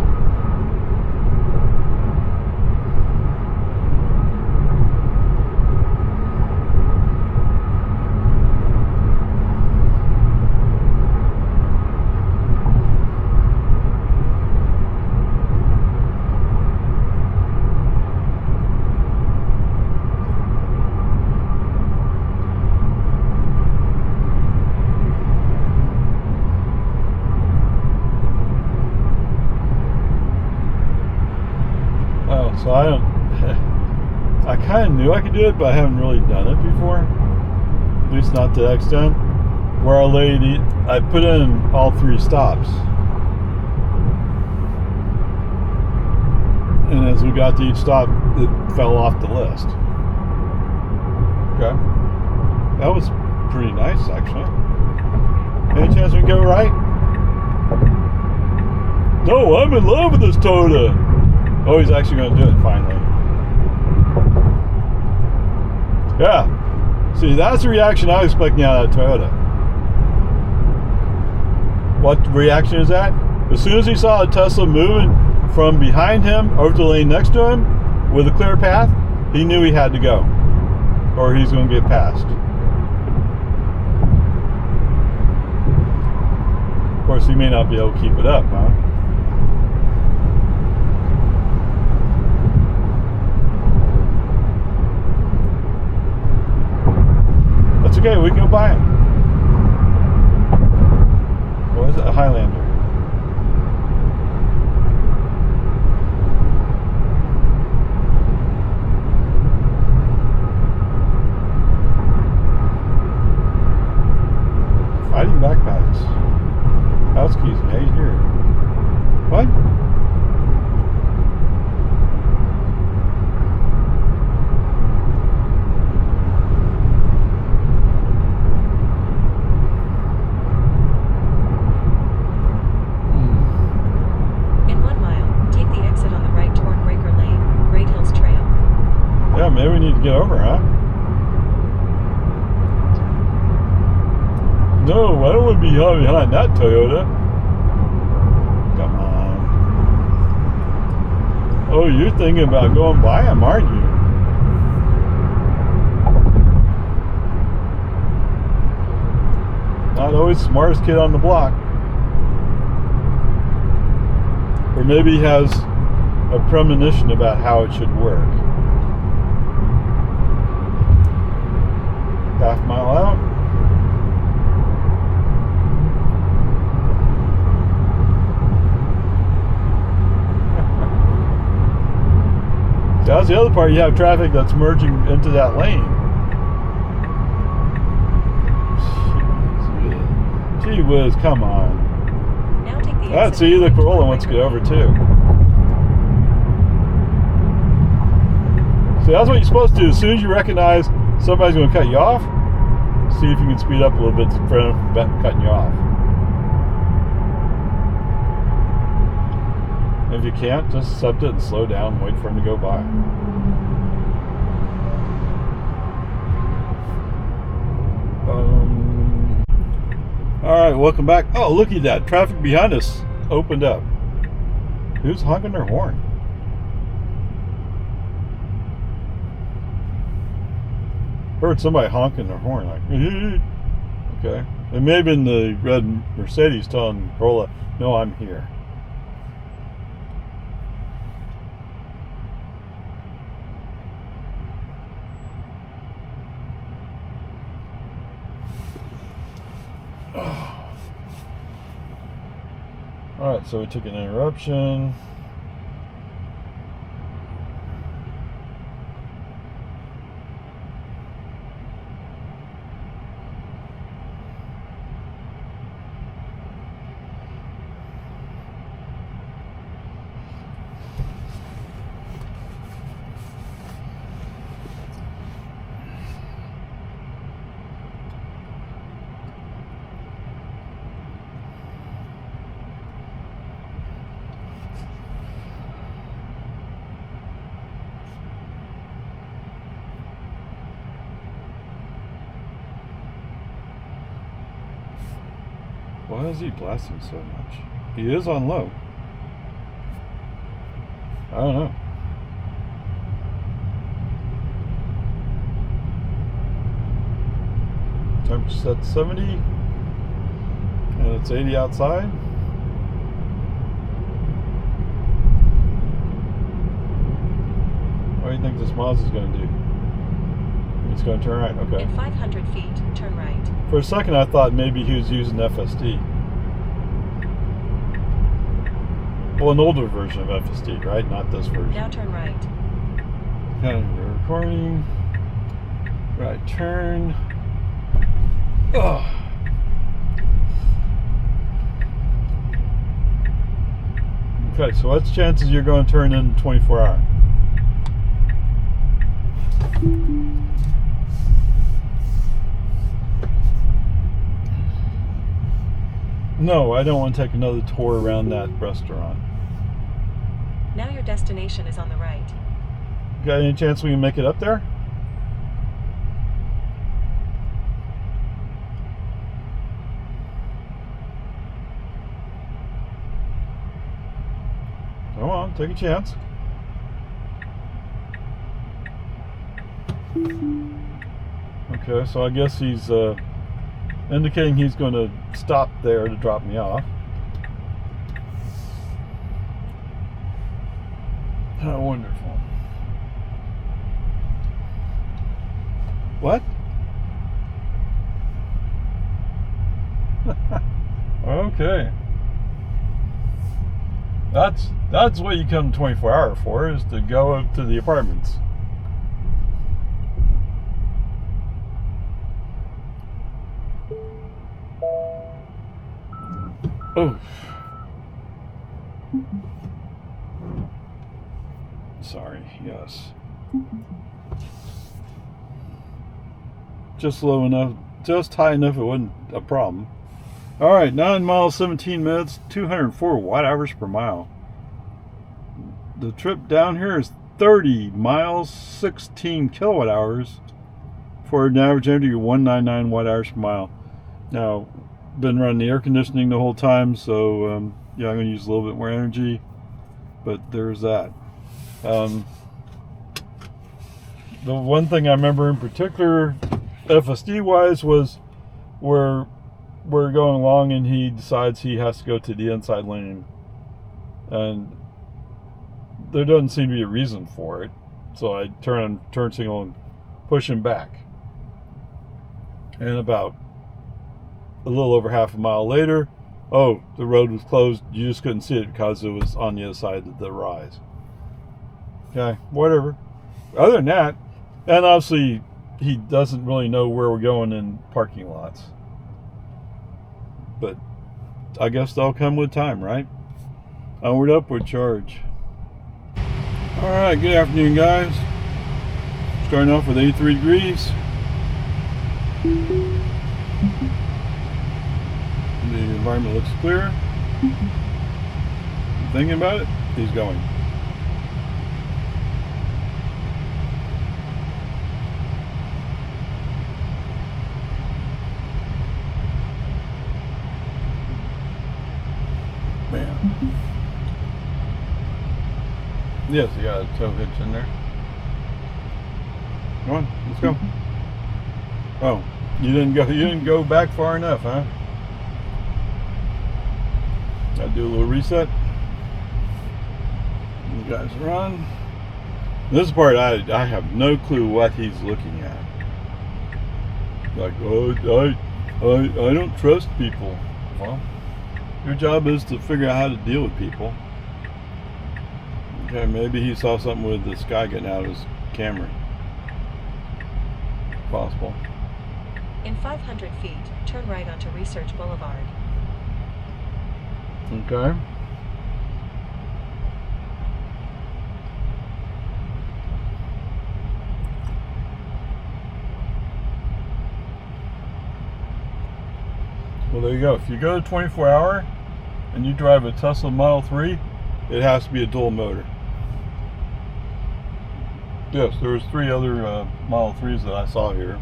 So I kind of knew I could do it, but I haven't really done it before. At least not to that extent. Where I put in all 3 stops. And as we got to each stop, it fell off the list. Okay. That was pretty nice, actually. Any chance we can go right? No, I'm in love with this Toyota. Oh, he's actually going to do it finally. Yeah. See, that's the reaction I was expecting out of that Toyota. What reaction is that? As soon as he saw a Tesla moving from behind him over to the lane next to him with a clear path, he knew he had to go. Or he's going to get passed. Of course, he may not be able to keep it up, huh? That's okay, we can go buy him. What is it? A Highlander. Fighting backpacks. House keys made here. What? Maybe we need to get over, huh? No, I don't want to be behind that Toyota. Come on. Oh, you're thinking about going by him, aren't you? Not always the smartest kid on the block. Or maybe he has a premonition about how it should work. Half mile out. That's the other part. You have traffic that's merging into that lane. Gee whiz, come on. Now take the See, the Corolla wants to get over too. So that's what you're supposed to do. As soon as you recognize somebody's going to cut you off, see if you can speed up a little bit to prevent cutting you off. If you can't, just accept it and slow down and wait for him to go by. Alright, welcome back. Oh, look at that. Traffic behind us opened up. Who's honking their horn? Heard somebody honking their horn like, okay. It may have been the red Mercedes telling Corolla, no, I'm here. Alright, so we took an interruption. Why is he blasting so much? He is on low. I don't know. Temperature set 70 and it's 80 outside. What do you think this Mazda's going to do? It's going to turn right, okay. In 500 feet, turn right. For a second I thought maybe he was using FSD. Well, an older version of FSD, right? Not this version. Now turn right. Okay, we're recording. Right turn. Ugh. Okay, so what's the chances you're going to turn in 24-hour? No, I don't want to take another tour around that restaurant. Now your destination is on the right. Got any chance we can make it up there? Come on, take a chance. Okay, so I guess he's indicating he's going to stop there to drop me off. How wonderful. What? Okay. That's what you come 24-hour for, is to go up to the apartments. Oh. Sorry, yes. Just low enough, just high enough it wasn't a problem. Alright, 9 miles, 17 minutes, 204 watt hours per mile. The trip down here is 30 miles, 16 kilowatt hours for an average energy of 199 watt hours per mile. Now, been running the air conditioning the whole time, so yeah, I'm going to use a little bit more energy, but there's that. The one thing I remember in particular, FSD wise, was where we're going along and he decides he has to go to the inside lane, and there doesn't seem to be a reason for it, so I turn signal and push him back, and about a little over half a mile later, oh, the road was closed. You just couldn't see it because it was on the other side of the rise. Okay, whatever. Other than that, and obviously he doesn't really know where we're going in parking lots. But I guess they'll come with time, right? Onward, upward, charge. Alright, good afternoon, guys. Starting off with 83 degrees. The environment looks clear. Thinking about it, he's going. Man. Yes, you got a tow hitch in there. Come on, let's go. Oh, you didn't go back far enough, huh? Gotta do a little reset. You guys run. This part I have no clue what he's looking at. Like, oh, I don't trust people. Well, your job is to figure out how to deal with people. Okay, maybe he saw something with this guy getting out of his camera. Possible. In 500 feet, turn right onto Research Boulevard. Okay. Well, there you go. If you go to 24-hour and you drive a Tesla Model 3, it has to be a dual motor. Yes, there was 3 other Model 3s that I saw here.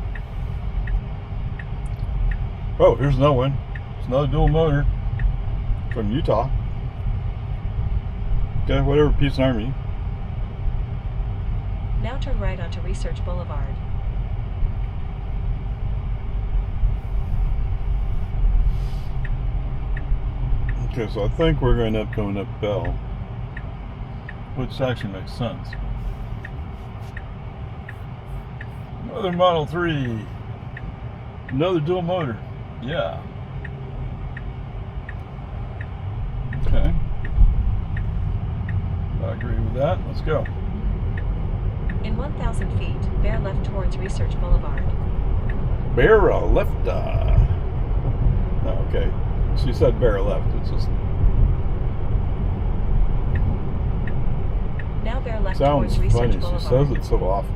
Oh, here's another one. It's another dual motor from Utah. Okay, whatever, Peace and Army. Now turn right onto Research Boulevard. Okay, so I think we're going to end up going up Bell, which actually makes sense. Another Model 3. Another dual motor. Yeah. Okay. I agree with that. Let's go. In 1,000 feet, bear left towards Research Boulevard. Bear left. Oh, okay. She said bear left. It's just now bear left sounds towards Research funny. Boulevard. She says it so often.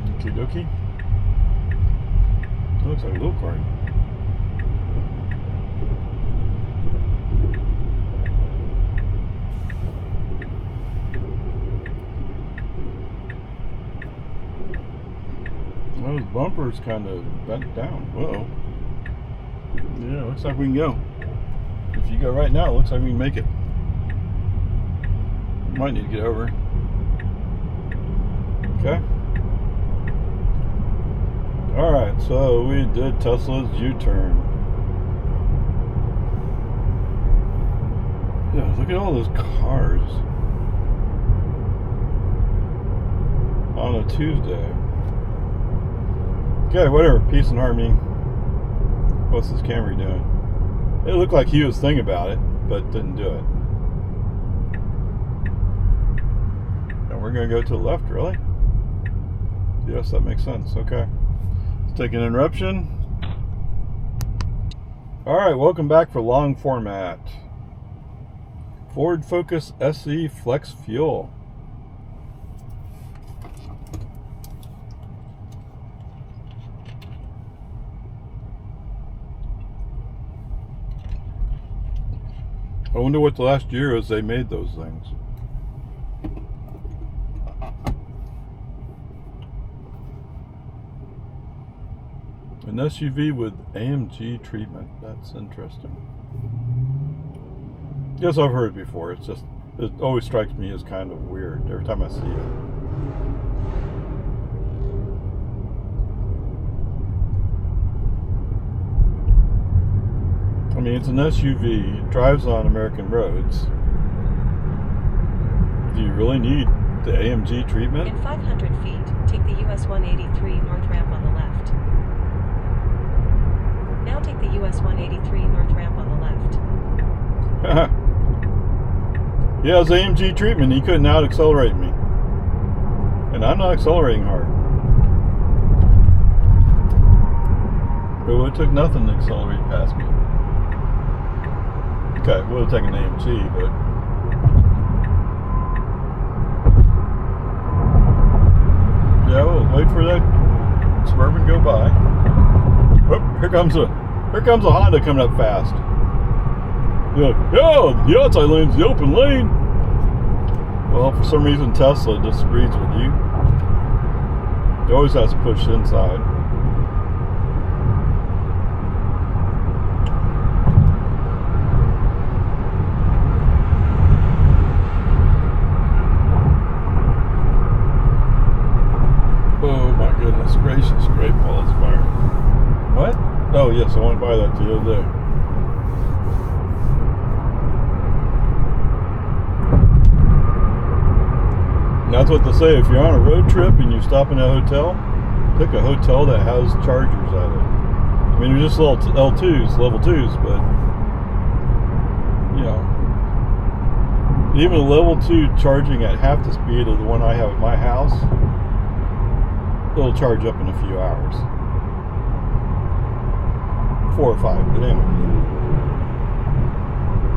Okie dokie. That looks like a little card. Well, his bumper's kind of bent down. Whoa. Yeah, looks like we can go. If you go right now, it looks like we can make it. Might need to get over. Okay. Alright, so we did Tesla's U-turn. Yeah, look at all those cars. On a Tuesday. Okay, whatever. Peace and harmony. What's this Camry doing? It looked like he was thinking about it, but didn't do it. And we're going to go to the left, really? Yes, that makes sense. Okay. Let's take an interruption. Alright, welcome back for long format. Ford Focus SE Flex Fuel. I wonder what the last year is they made those things. An SUV with AMG treatment. That's interesting. Yes, I've heard it before. It's just, it always strikes me as kind of weird every time I see it. I mean, it's an SUV, it drives on American roads. Do you really need the AMG treatment? In 500 feet, take the US 183 north ramp on the left. Now take the US 183 north ramp on the left. Yeah, his AMG treatment, he couldn't out accelerate me. And I'm not accelerating hard. Oh, it took nothing to accelerate past me. Okay, it would have taken AMT, but... Yeah, we'll wait for that Suburban go by. Oh, here comes a Honda coming up fast. Yeah, the outside lane's the open lane. Well, for some reason Tesla disagrees with you. It always has to push inside. Oh my goodness gracious, Great Falls Fire. What? Oh yes, I went by that the other day. That's what they say. If you're on a road trip and you stop in a hotel, pick a hotel that has chargers at it. I mean, they're just little L2s, level 2s, but you know, even a level 2 charging at half the speed of the one I have at my house, it'll charge up in a few hours. 4 or 5, but anyway.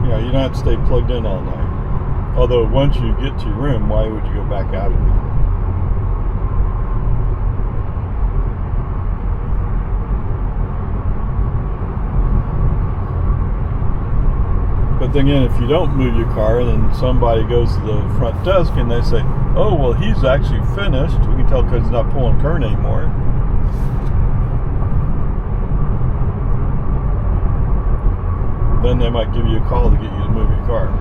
You know, you don't have to stay plugged in all night. Although once you get to your room, why would you go back out again? But then again, if you don't move your car, then somebody goes to the front desk and they say, oh, well, he's actually finished. We can tell because he's not pulling current anymore. Then they might give you a call to get you to move your car.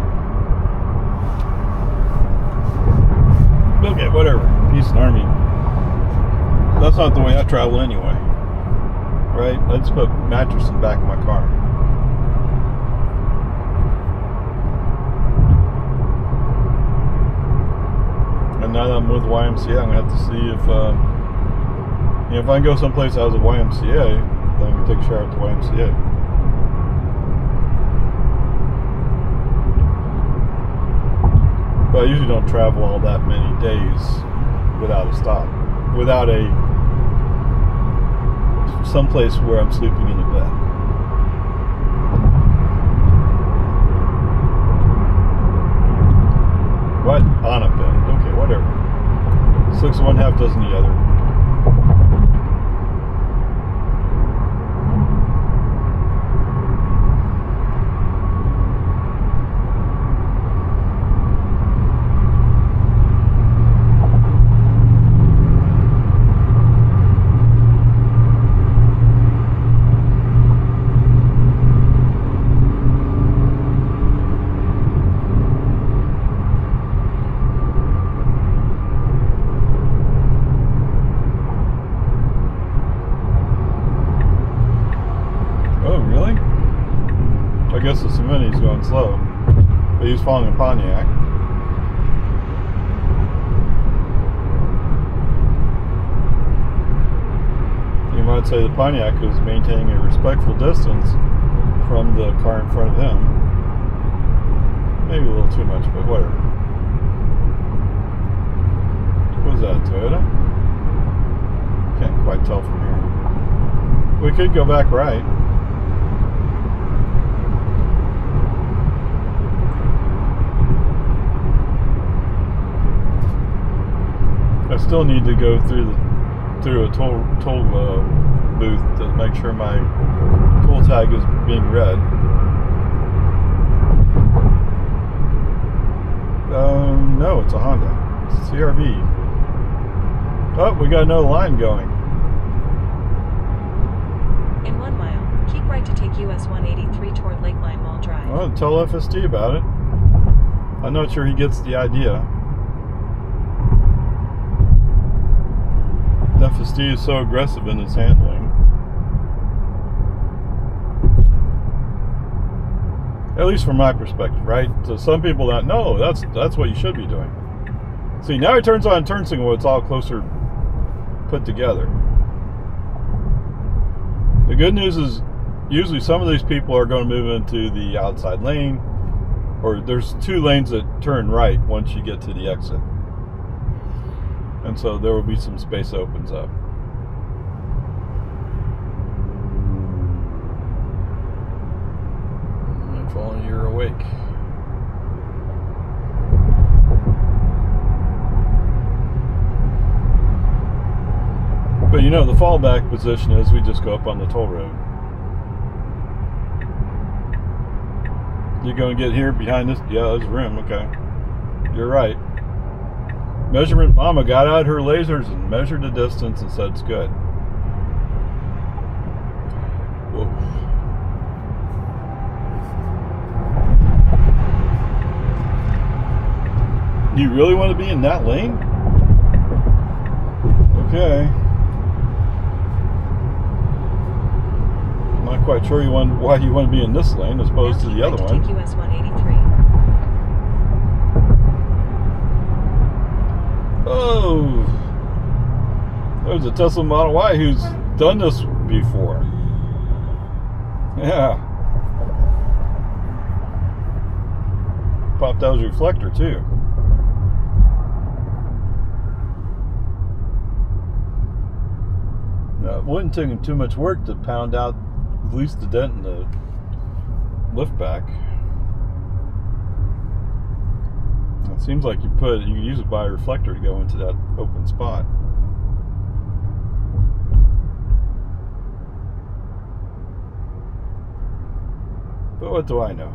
Okay, whatever. Peace and army. That's not the way I travel anyway. Right? I just put a mattress in the back of my car. And now that I'm with YMCA, I'm going to have to see if, you know, if I can go someplace that has a YMCA, then I can take a shower at the YMCA. But I usually don't travel all that many days without a stop, without someplace where I'm sleeping in a bed. What? On a bed. Okay, whatever. 6 of one, half dozen the other. I guess the Cementi's going slow, but he's following a Pontiac. You might say the Pontiac is maintaining a respectful distance from the car in front of him. Maybe a little too much, but whatever. What is that, Toyota? Can't quite tell from here. We could go back right. I still need to go through a toll booth to make sure my toll tag is being read. No, it's a Honda. It's a CR-V. Oh, we got another line going. In 1 mile, keep right to take US 183 toward Lakeline Mall Drive. Well, tell FSD about it. I'm not sure he gets the idea. FSD is so aggressive in its handling. At least from my perspective, right? So some people that no, that's what you should be doing. See, now he turns on turn signal, it's all closer put together. The good news is usually some of these people are going to move into the outside lane, or there's 2 lanes that turn right once you get to the exit. And so there will be some space that opens up. If only you're awake. But you know, the fallback position is we just go up on the toll road. You're going to get here behind this? Yeah, there's room. Okay. You're right. Measurement mama got out her lasers and measured the distance and said it's good. Whoa. You really want to be in that lane? Okay. I'm not quite sure why you want to be in this lane as opposed to the other one. Take US 183. Oh, there's a Tesla Model Y who's done this before. Yeah. Popped out his reflector too. Now, it wouldn't take him too much work to pound out at least the dent in the lift back. It seems like you can use a bi-reflector to go into that open spot. But what do I know?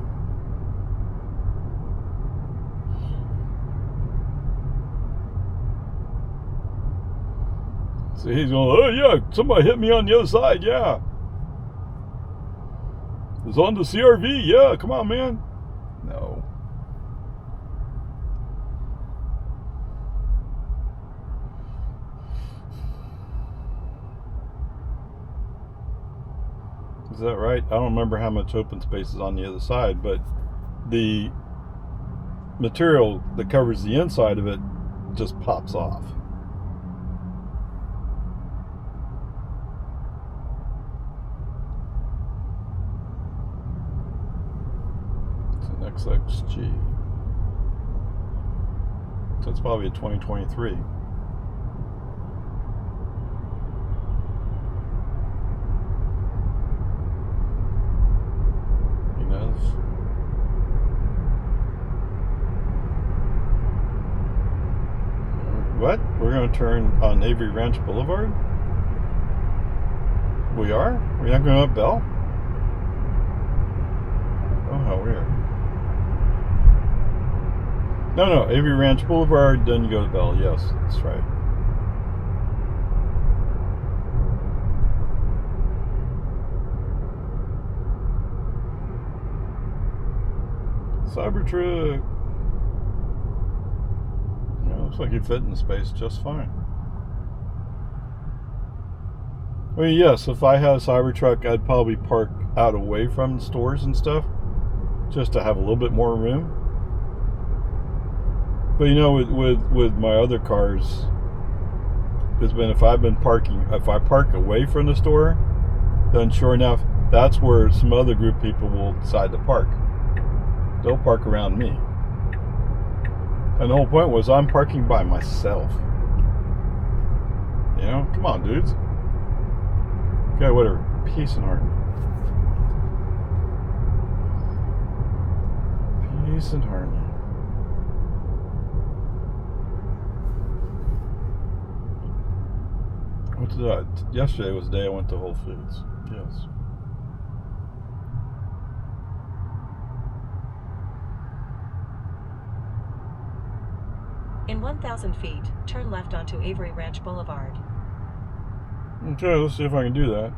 So he's going, oh yeah, somebody hit me on the other side, yeah. It's on the CRV, yeah, come on, man. No. Is that right? I don't remember how much open space is on the other side, but the material that covers the inside of it just pops off. It's an XXG. So it's probably a 2023. What? We're going to turn on Avery Ranch Boulevard? We are? We're not going up Bell? Oh, how weird. No, Avery Ranch Boulevard, then you go to Bell. Yes, that's right. Cybertruck. Looks like you fit in the space just fine. I mean, yes, if I had a Cybertruck, I'd probably park out away from the stores and stuff, just to have a little bit more room. But you know, with my other cars, it's been if I park away from the store, then sure enough, that's where some other group of people will decide to park. They'll park around me. And the whole point was I'm parking by myself. You know? Come on, dudes. Okay, whatever. Peace and harmony. Peace and harmony. What did I... Yesterday was the day I went to Whole Foods. Yes. In 1,000 feet, turn left onto Avery Ranch Boulevard. Okay, let's see if I can do that.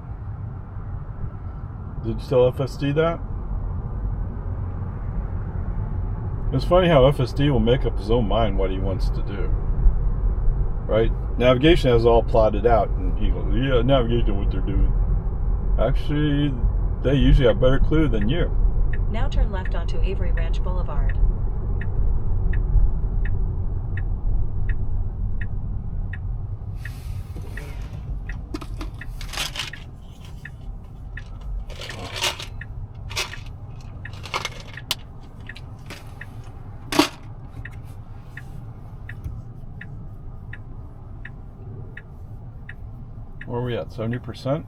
Did you tell FSD that? It's funny how FSD will make up his own mind what he wants to do. Right? Navigation has all plotted out, and he goes, yeah, navigation what they're doing. Actually, they usually have a better clue than you. Now turn left onto Avery Ranch Boulevard. Where are we at? 70%?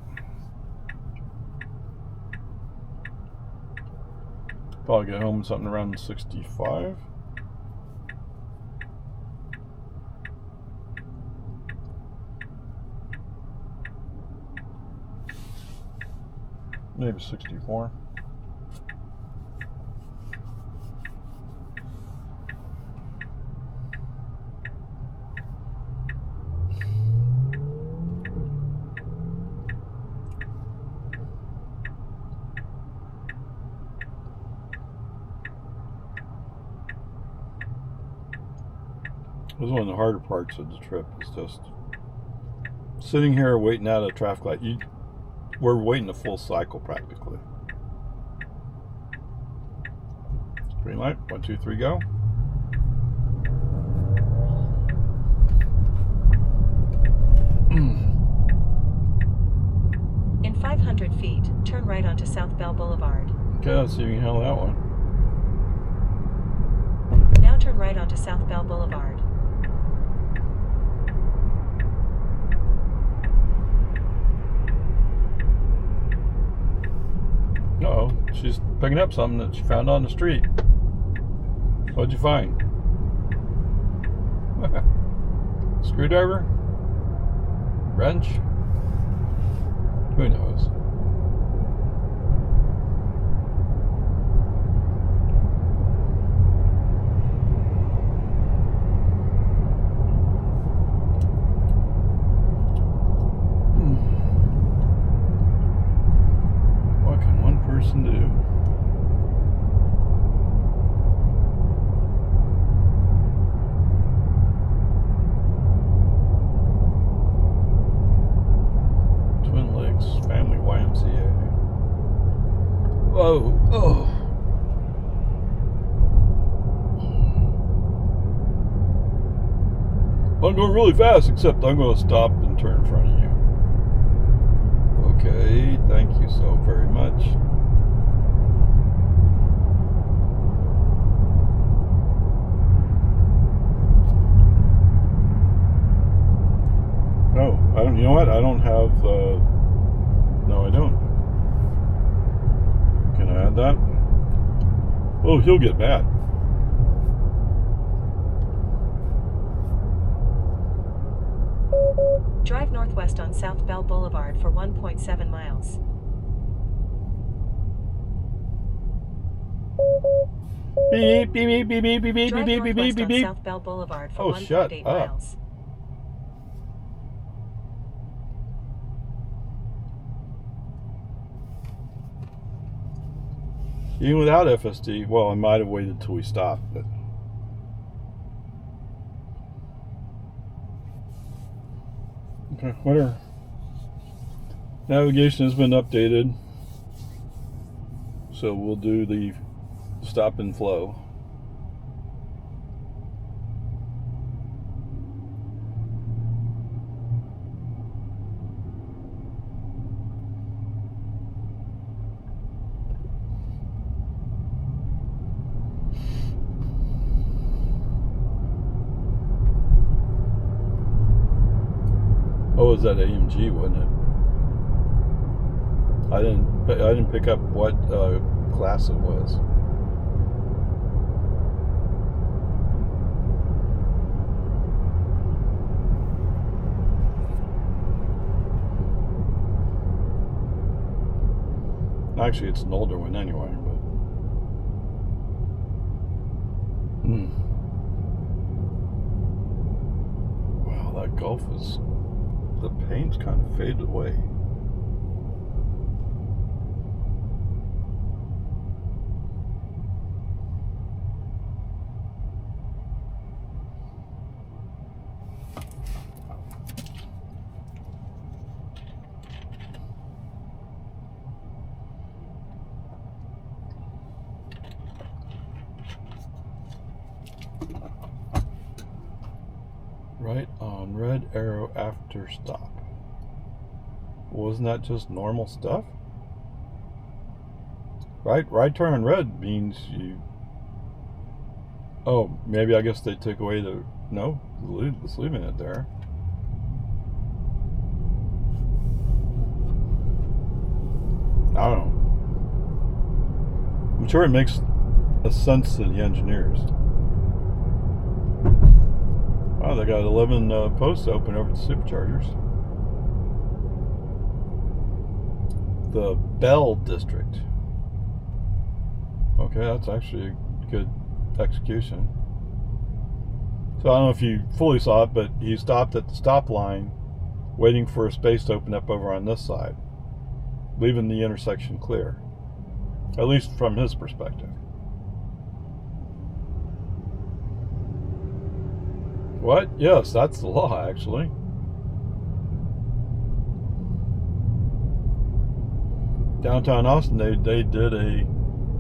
Probably get home something around 65. Maybe 64. This is one of the harder parts of the trip, is just sitting here waiting at a traffic light. We're waiting a full cycle practically. Green light, 1, 2, 3, go. In 500 feet, turn right onto South Bell Boulevard. Okay, let's see if you can handle that one. Now turn right onto South Bell Boulevard. Uh-oh, she's picking up something that she found on the street. What'd you find? Screwdriver? Wrench? Who knows? What can one person do? Family YMCA. Whoa, oh. I'm going really fast, except I'm going to stop and turn in front of you. Okay, thank you so very much. No, I don't. You know what? I don't have. No, I don't. Can I add that? Oh, he'll get mad. Drive northwest on South Bell Boulevard for 1.7 miles. Beep, beep, beep, beep, beep, beep, beep, Drive beep, beep, northwest beep, on beep. South Bell Boulevard for Oh, shut 1.8 up. miles. Even without FSD, well, I might have waited till we stopped, but. Okay, whatever. Navigation has been updated, so we'll do the stop and flow. Oh, it was that AMG, wasn't it? I didn't pick up what class it was. Actually, it's an older one anyway, but. Wow, that Gulf is. The paint's kind of faded away. Right on red arrow after stop. Wasn't that just normal stuff? Right turn on red means you. Oh, maybe I guess they took away the. No, let's leave it there. I don't know. I'm sure it makes a sense to the engineers. Wow, they got 11 posts open over the superchargers. The Bell District. Okay, that's actually a good execution. So I don't know if you fully saw it, but he stopped at the stop line waiting for a space to open up over on this side, leaving the intersection clear, at least from his perspective. What? Yes, that's the law, actually. Downtown Austin, they did a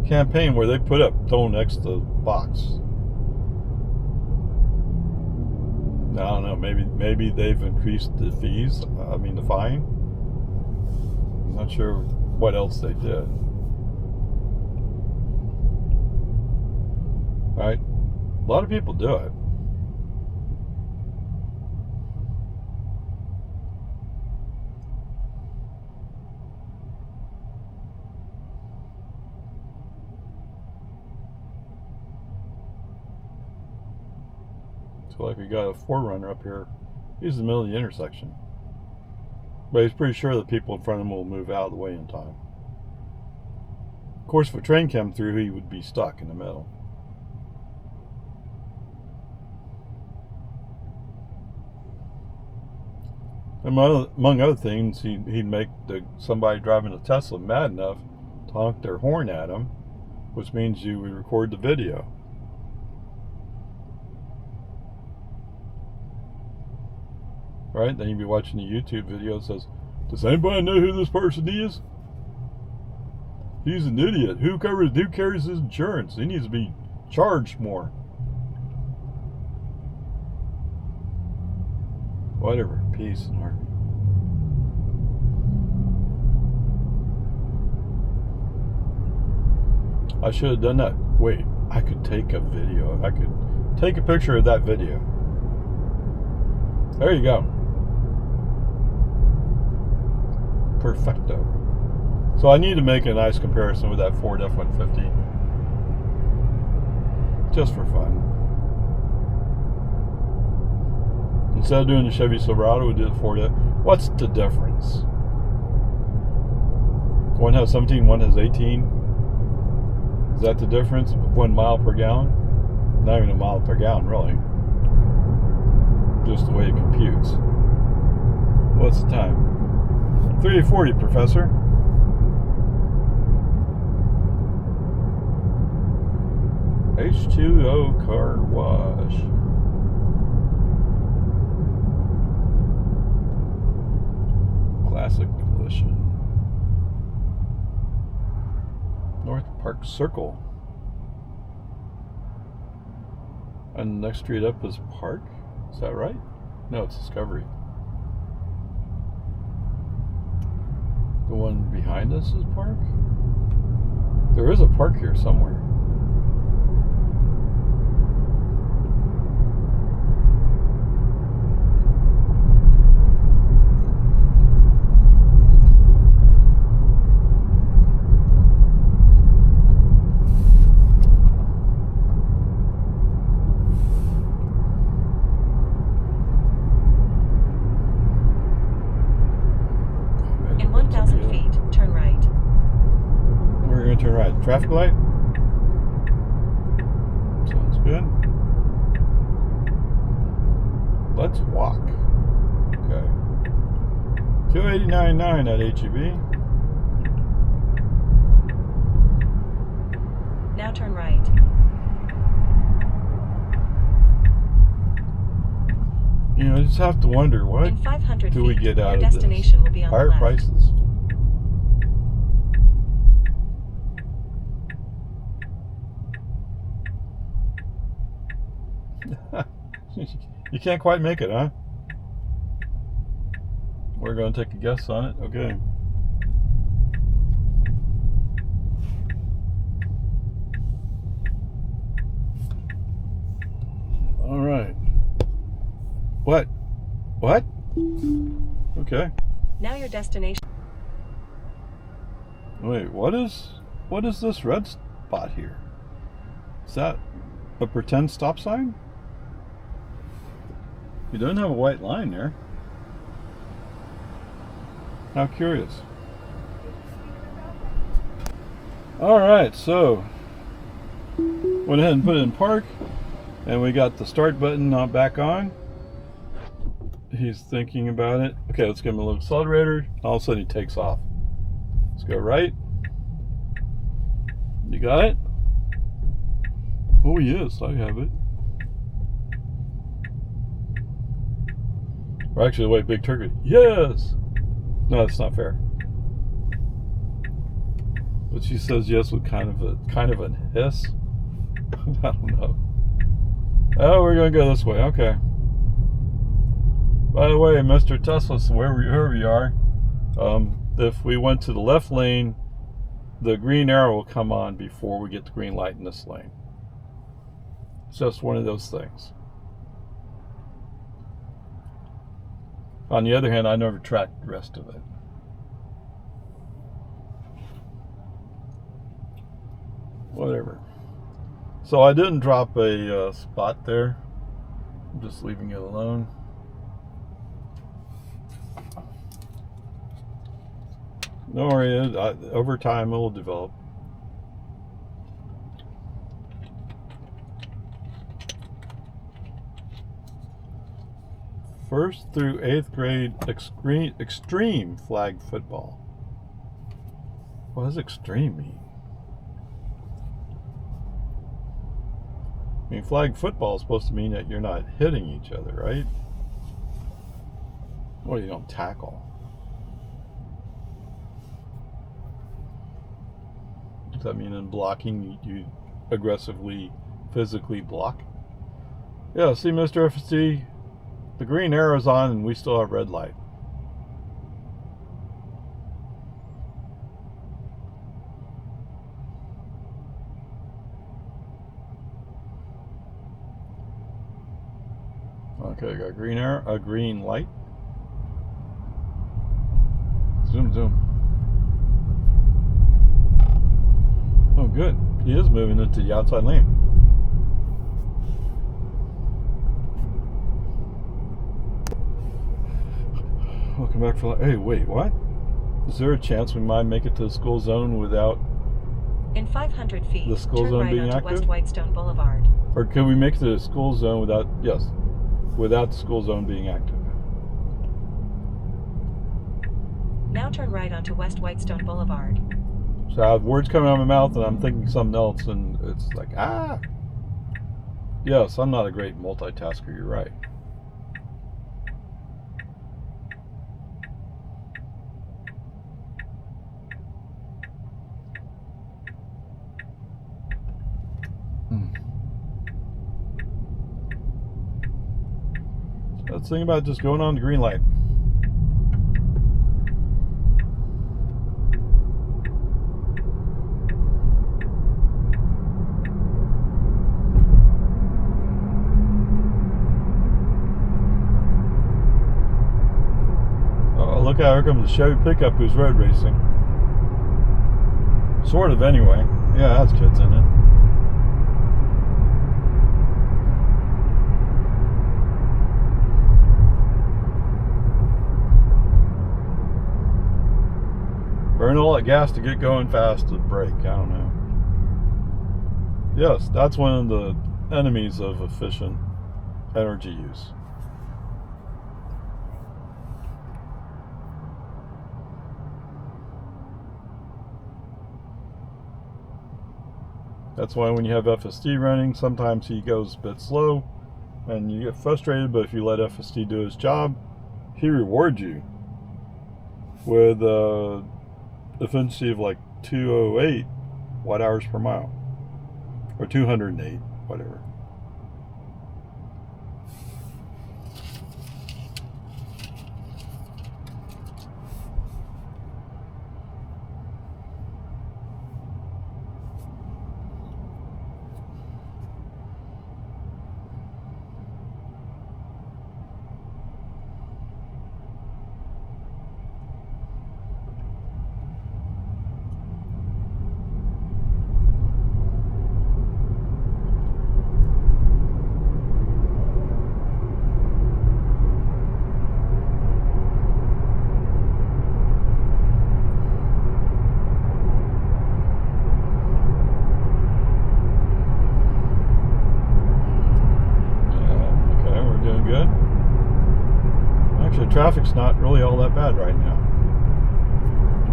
campaign where they put up "Don't X the box." I don't know. Maybe they've increased the fees. I mean, the fine. I'm not sure what else they did. Right? A lot of people do it. So like we got a 4Runner up here. He's in the middle of the intersection. But he's pretty sure the people in front of him will move out of the way in time. Of course, if a train came through, he would be stuck in the middle. And among other things, he'd make somebody driving a Tesla mad enough to honk their horn at him, which means you would record the video. Right? Then you'd be watching a YouTube video that says, "Does anybody know who this person is? He's an idiot. Who carries his insurance? He needs to be charged more." Whatever. Peace and harmony. I should have done that. Wait, I could take a video. I could take a picture of that video. There you go. Perfecto. So I need to make a nice comparison with that Ford F-150. Just for fun. Instead of doing the Chevy Silverado, we did the Ford F. What's the difference? One has 17, one has 18. Is that the difference? 1 mile per gallon? Not even a mile per gallon, really. Just the way it computes. What's the time? 3:40, Professor. H2O car wash. Classic demolition. North Park Circle. And the next street up is Park. Is that right? No, it's Discovery. The one behind us is Park? There is a park here somewhere. In 1,000 feet, turn right. We're going to turn right. Traffic light? Sounds good. Let's walk. Okay. 289.9 at HEB. Now turn right. You know, I just have to wonder, what In 500 do we feet, get out your of destination this? will be on Higher the left. prices. You can't quite make it, huh? We're going to take a guess on it. Okay. All right. What? What? Okay. Now your destination. Wait, what is this red spot here? Is that a pretend stop sign? You don't have a white line there. How curious. Alright, so went ahead and put it in park, and we got the start button not back on. He's thinking about it. Okay, let's give him a little accelerator. All of a sudden he takes off. Let's go right. You got it? Oh yes, I have it. Or actually, wait, Big Turkey. Yes! No, that's not fair. But she says yes with kind of a hiss. I don't know. Oh, we're gonna go this way. Okay. By the way, Mr. Tesla, wherever you are, if we went to the left lane, the green arrow will come on before we get the green light in this lane. It's just one of those things. On the other hand, I never tracked the rest of it. Whatever. So I didn't drop a spot there. I'm just leaving it alone. Don't worry, over time it will develop. First through 8th grade extreme flag football. What does extreme mean? I mean, flag football is supposed to mean that you're not hitting each other, right? Well, you don't tackle. Does that mean in blocking you aggressively, physically block? Yeah, see, Mr. FSD, the green arrow's on and we still have red light. Okay, got green arrow, a green light. Zoom, zoom. Oh, good. He is moving into the outside lane. Welcome back for. Hey, wait, what? Is there a chance we might make it to the school zone without? In 500 feet, the school turn zone right being onto active? West Whitestone Boulevard. Or can we make it to the school zone without? Yes, without the school zone being active. Now turn right onto West Whitestone Boulevard. So I have words coming out of my mouth and I'm thinking something else, and it's like, ah. Yes, I'm not a great multitasker. You're right. Let's think about just going on the green light. Oh, look out, here comes the Chevy pickup who's road racing. Sort of, anyway. Yeah, it has kids in it. Burn all that gas to get going fast to brake. I don't know. Yes, that's one of the enemies of efficient energy use. That's why when you have FSD running, sometimes he goes a bit slow and you get frustrated, but if you let FSD do his job, he rewards you with efficiency of like 208 watt hours per mile, or 208, whatever. traffic's not really all that bad right now.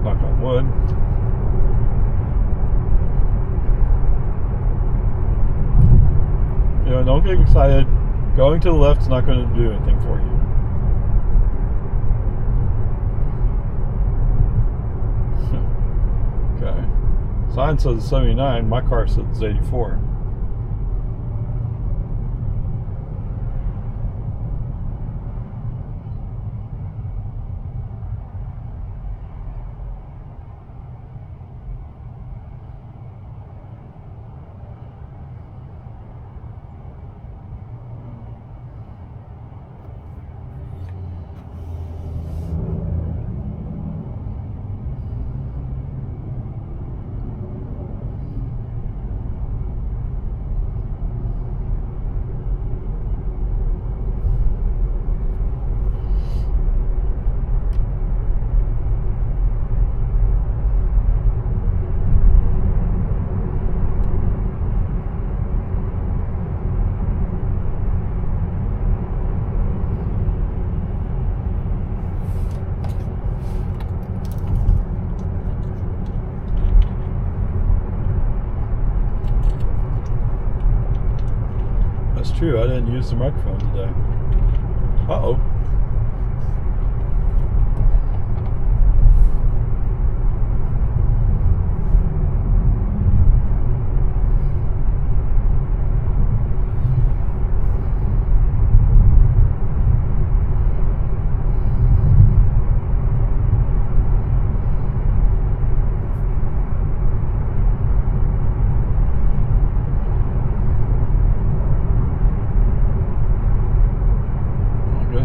Knock on wood. You know, don't get excited. Going to the left is not going to do anything for you. Okay. Sign says it's 79. My car says it's 84. That's true, I didn't use the microphone today. Uh-oh.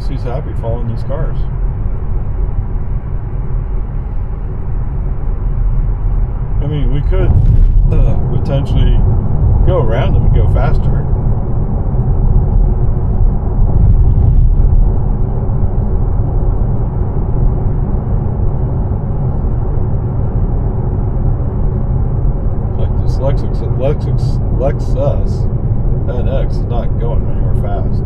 He's happy following these cars. I mean, we could potentially go around them and go faster. Like this Lexus NX is not going anywhere fast.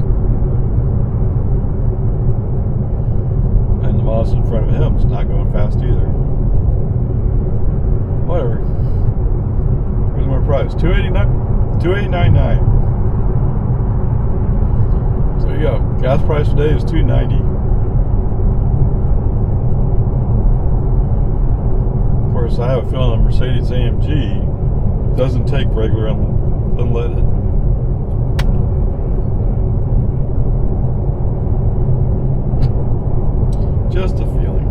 And the Mazda in front of him is not going fast either. Whatever. Where's my price? $289.9. So there you go. Gas price today is $2.90. Of course, I have a feeling a Mercedes AMG doesn't take regular unleaded. Just a feeling.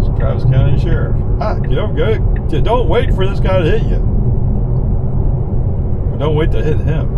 It's Travis County Sheriff. Get over, go. Don't wait for this guy to hit you. Or don't wait to hit him.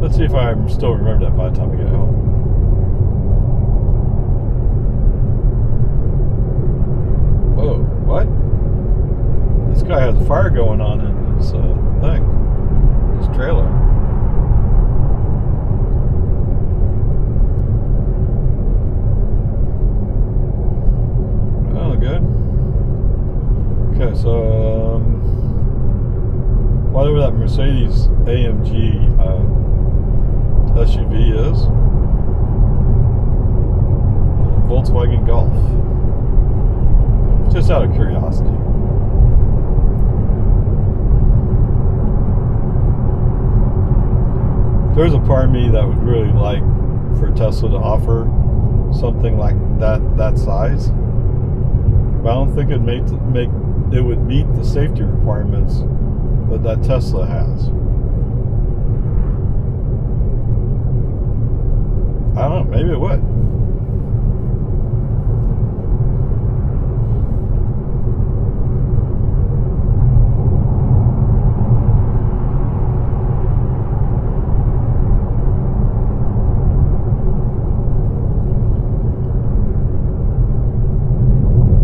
Let's see if I still remember that by the time we get home. Whoa, what? This guy has a fire going on in this thing, this trailer. Oh, good. Okay, so whatever that Mercedes AMG SUV is, Volkswagen Golf. Just out of curiosity. There's a part of me that would really like for Tesla to offer something like that size, but I don't think it would meet the safety requirements that Tesla has. I don't know, maybe it would.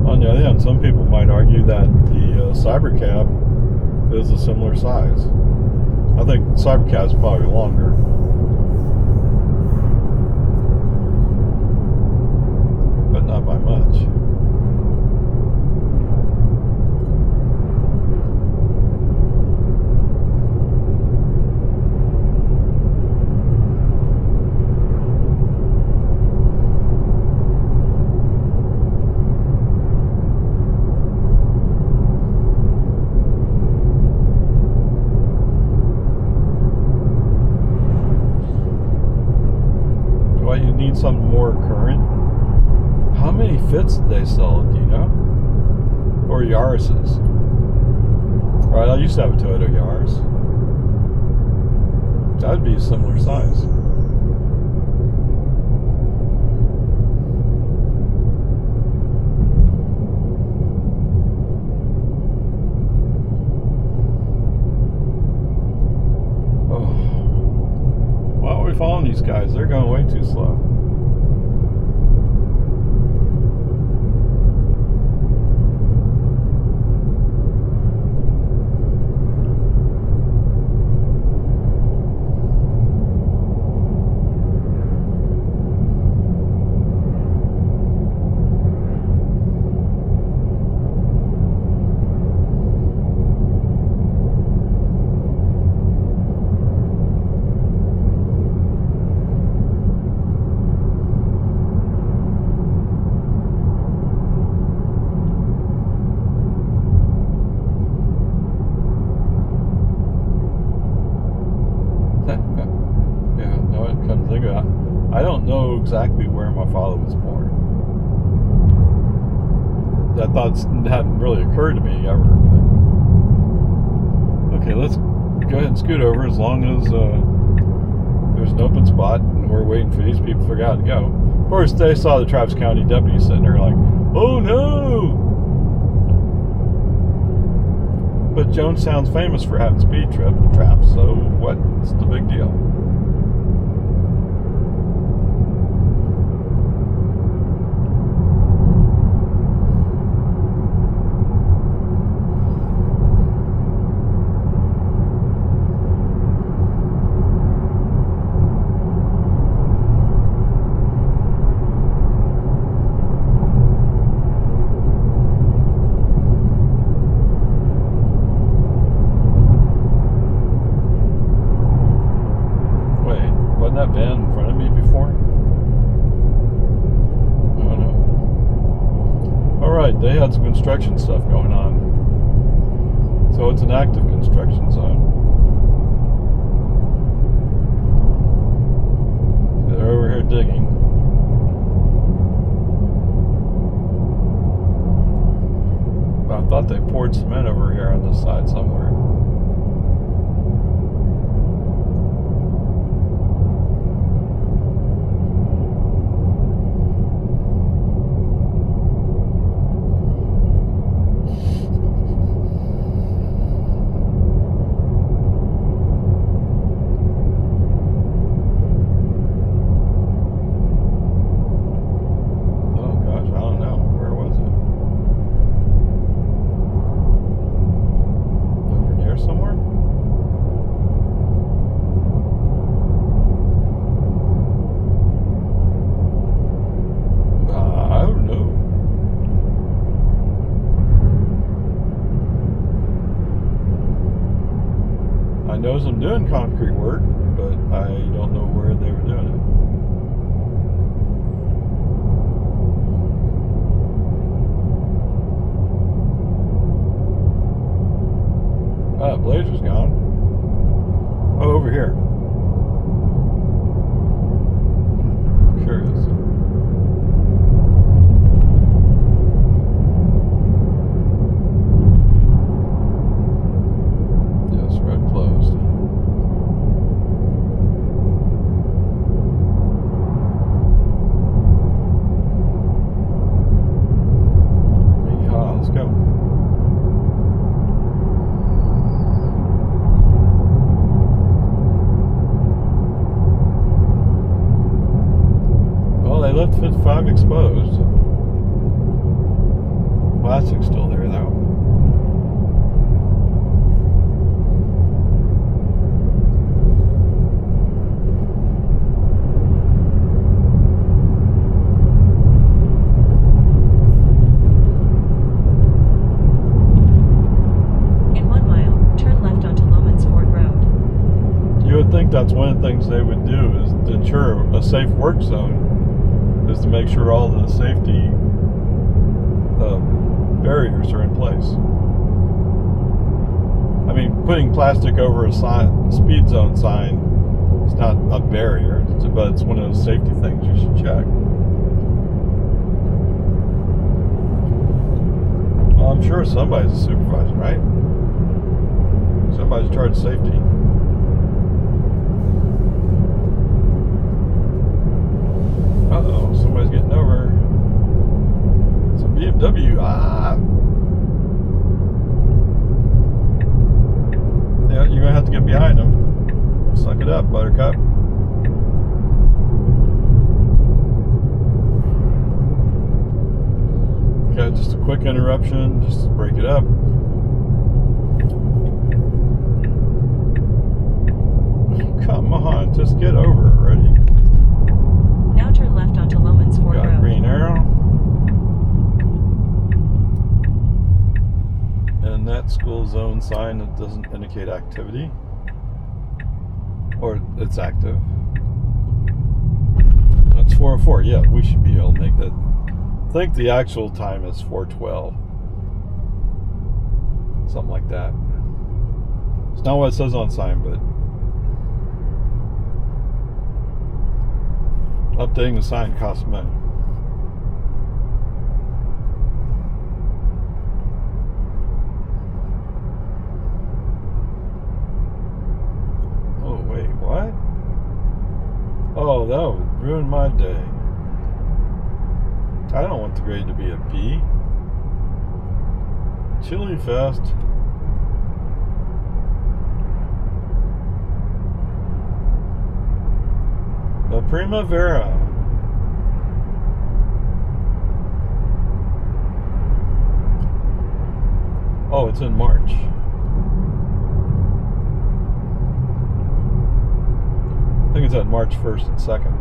On the other hand, some people might argue that the Cybercab is a similar size. I think Cybercab is probably longer. But not by much. You need something more current. How many Fits did they sell? Do you know? Or Yaris's? Right, I used to have a Toyota Yaris. That'd be a similar size. Following these guys, they're going way too slow. I don't know exactly where my father was born. That thought hadn't really occurred to me ever. But okay, let's go ahead and scoot over as long as there's an open spot and we're waiting for these people to figure out how to go. Of course, they saw the Travis County deputy sitting there like, oh no! But Jones sounds famous for having speed traps, so what's the big deal? That van in front of me before? I don't know. Alright, they had some construction stuff going on. So it's an active construction zone. They're over here digging. I thought they poured cement over here on this side somewhere. knows I'm doing concrete work, but I don't know where they were doing it. Ah, Blazer's gone. Oh, over here. Sure is. Yes, road closed. Yeehaw, let's go. They left 55 exposed. Plastic's still there though. In 1 mile, turn left onto Lohman's Ford Road. You would think that's one of the things they would do is to ensure a safe work zone. Is to make sure all the safety barriers are in place. I mean, putting plastic over a speed zone sign is not a barrier, but it's one of those safety things you should check. Well, I'm sure somebody's a supervisor, right? Somebody's in charge of safety. Uh-oh, somebody's getting over. It's a BMW. Ah! Yeah, you're gonna have to get behind them. Suck it up, Buttercup. Okay, just a quick interruption, just to break it up. Come on, just get over already. Now turn left onto Lohman's Ford Got a Road. green arrow. And that school zone sign that doesn't indicate activity. Or it's active. That's 4:04. Yeah, we should be able to make that. I think the actual time is 4:12. Something like that. It's not what it says on sign, but updating the sign costs money. Oh, wait, what? Oh, that would ruin my day. I don't want the grade to be a B. Chili Fest. The Primavera. Oh, it's in March. I think it's at March 1st and 2nd.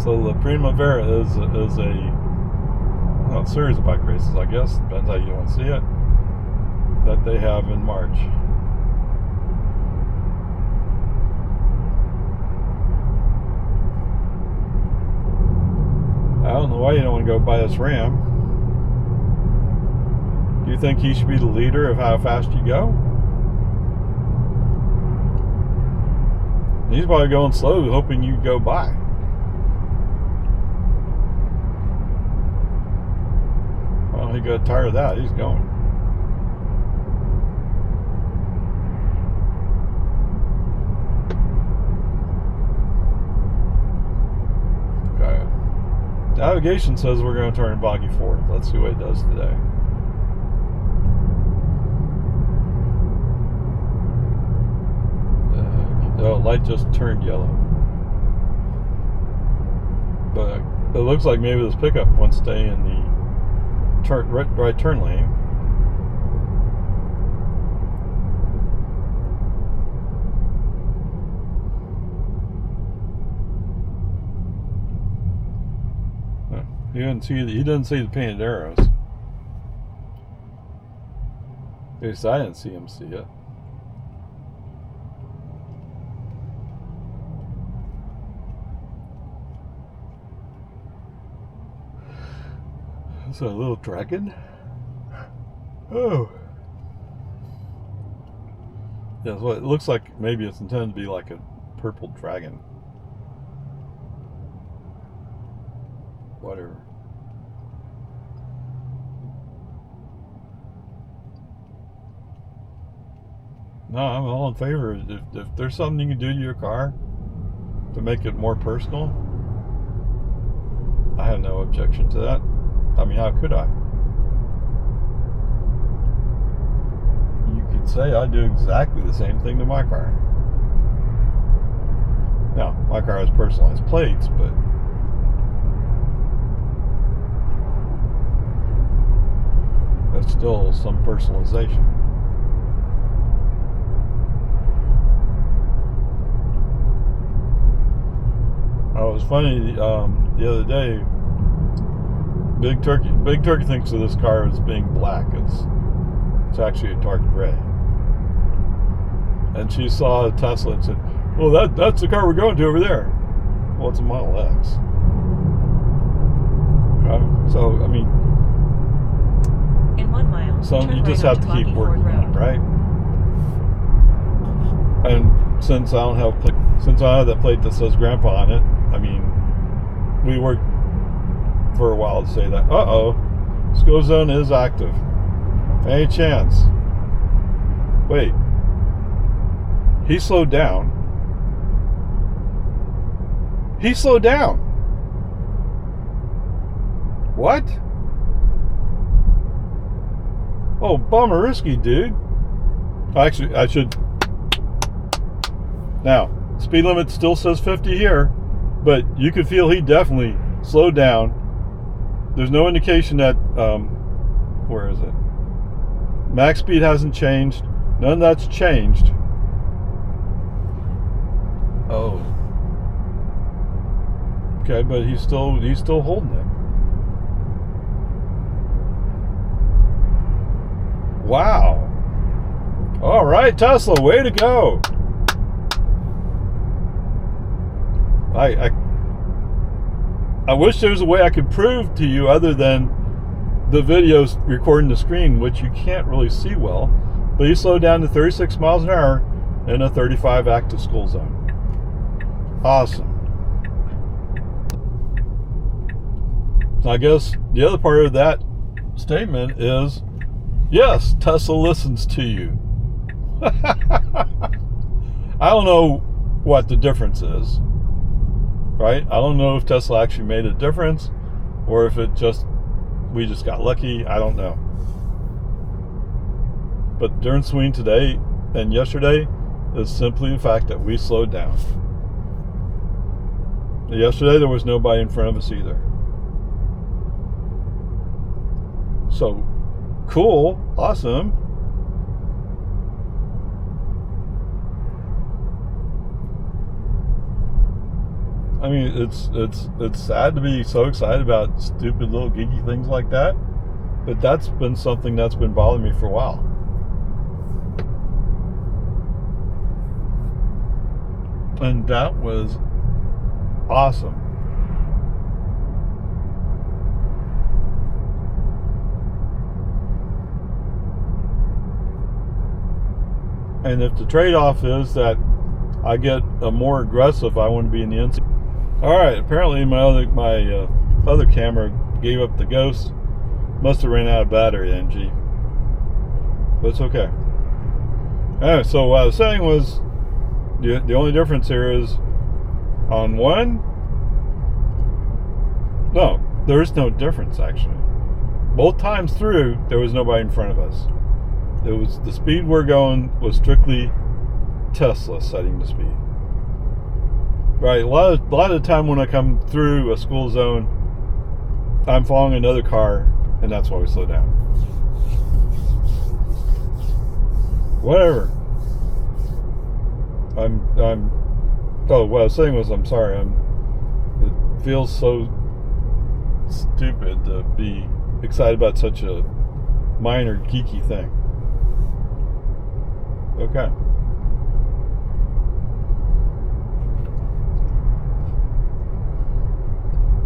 So the Primavera is a series of bike races, I guess. Depends how you want to see it. That they have in March. I don't know why you don't want to go buy this Ram. Do you think he should be the leader of how fast you go? He's probably going slow, hoping you go by. Well, he got tired of that. He's going. Okay. Navigation says we're going to turn boggy forward. Let's see what it does today. The light just turned yellow. But it looks like maybe this pickup wants to stay in the right turn lane. He didn't see the painted arrows. At least I didn't see him see it. Is that a little dragon? Oh. Yeah, so it looks like maybe it's intended to be like a purple dragon. Whatever. No, I'm all in favor. If there's something you can do to your car to make it more personal, I have no objection to that. I mean, how could I? You could say I do exactly the same thing to my car. Now, my car has personalized plates, but that's still some personalization. Oh, it was funny, the other day, Big Turkey thinks of this car as being black. It's actually a dark gray. And she saw a Tesla and said, well, that's the car we're going to over there. Well, it's a Model X. So, I mean, in 1 mile, so turn you just right have to onto keep Rocky working Ford on it, Road. right? And since I don't have that plate that says Grandpa on it, I mean, we worked for a while to say that, school zone is active. Any chance? Wait. He slowed down. He slowed down. What? Oh, bummer-risky, dude. Actually, I should... Now, speed limit still says 50 here, but you could feel he definitely slowed down. There's no indication that, where is it? Max speed hasn't changed. None of that's changed. Oh. Okay, but he's still holding it. Wow. All right, Tesla, way to go. I wish there was a way I could prove to you other than the videos recording the screen, which you can't really see well, but he slowed down to 36 miles an hour in a 35 active school zone. Awesome. So I guess the other part of that statement is, yes, Tesla listens to you. I don't know what the difference is. Right? I don't know if Tesla actually made a difference or if we just got lucky. I don't know. But the difference between today and yesterday is simply the fact that we slowed down. Yesterday there was nobody in front of us either. So, cool, awesome. I mean, it's sad to be so excited about stupid little geeky things like that, but that's been something that's been bothering me for a while. And that was awesome. And if the trade-off is that I get a more aggressive, I want to be in the inside. All right, apparently my other camera gave up the ghost. Must have ran out of battery, NG. But it's okay. Anyway, so what I was saying was the only difference here is on one. No, there is no difference actually. Both times through, there was nobody in front of us. It was the speed we're going was strictly Tesla setting the speed. Right, a lot of the time when I come through a school zone, I'm following another car, and that's why we slow down. Whatever. Oh, what I was saying was, I'm sorry. It feels so stupid to be excited about such a minor geeky thing. Okay.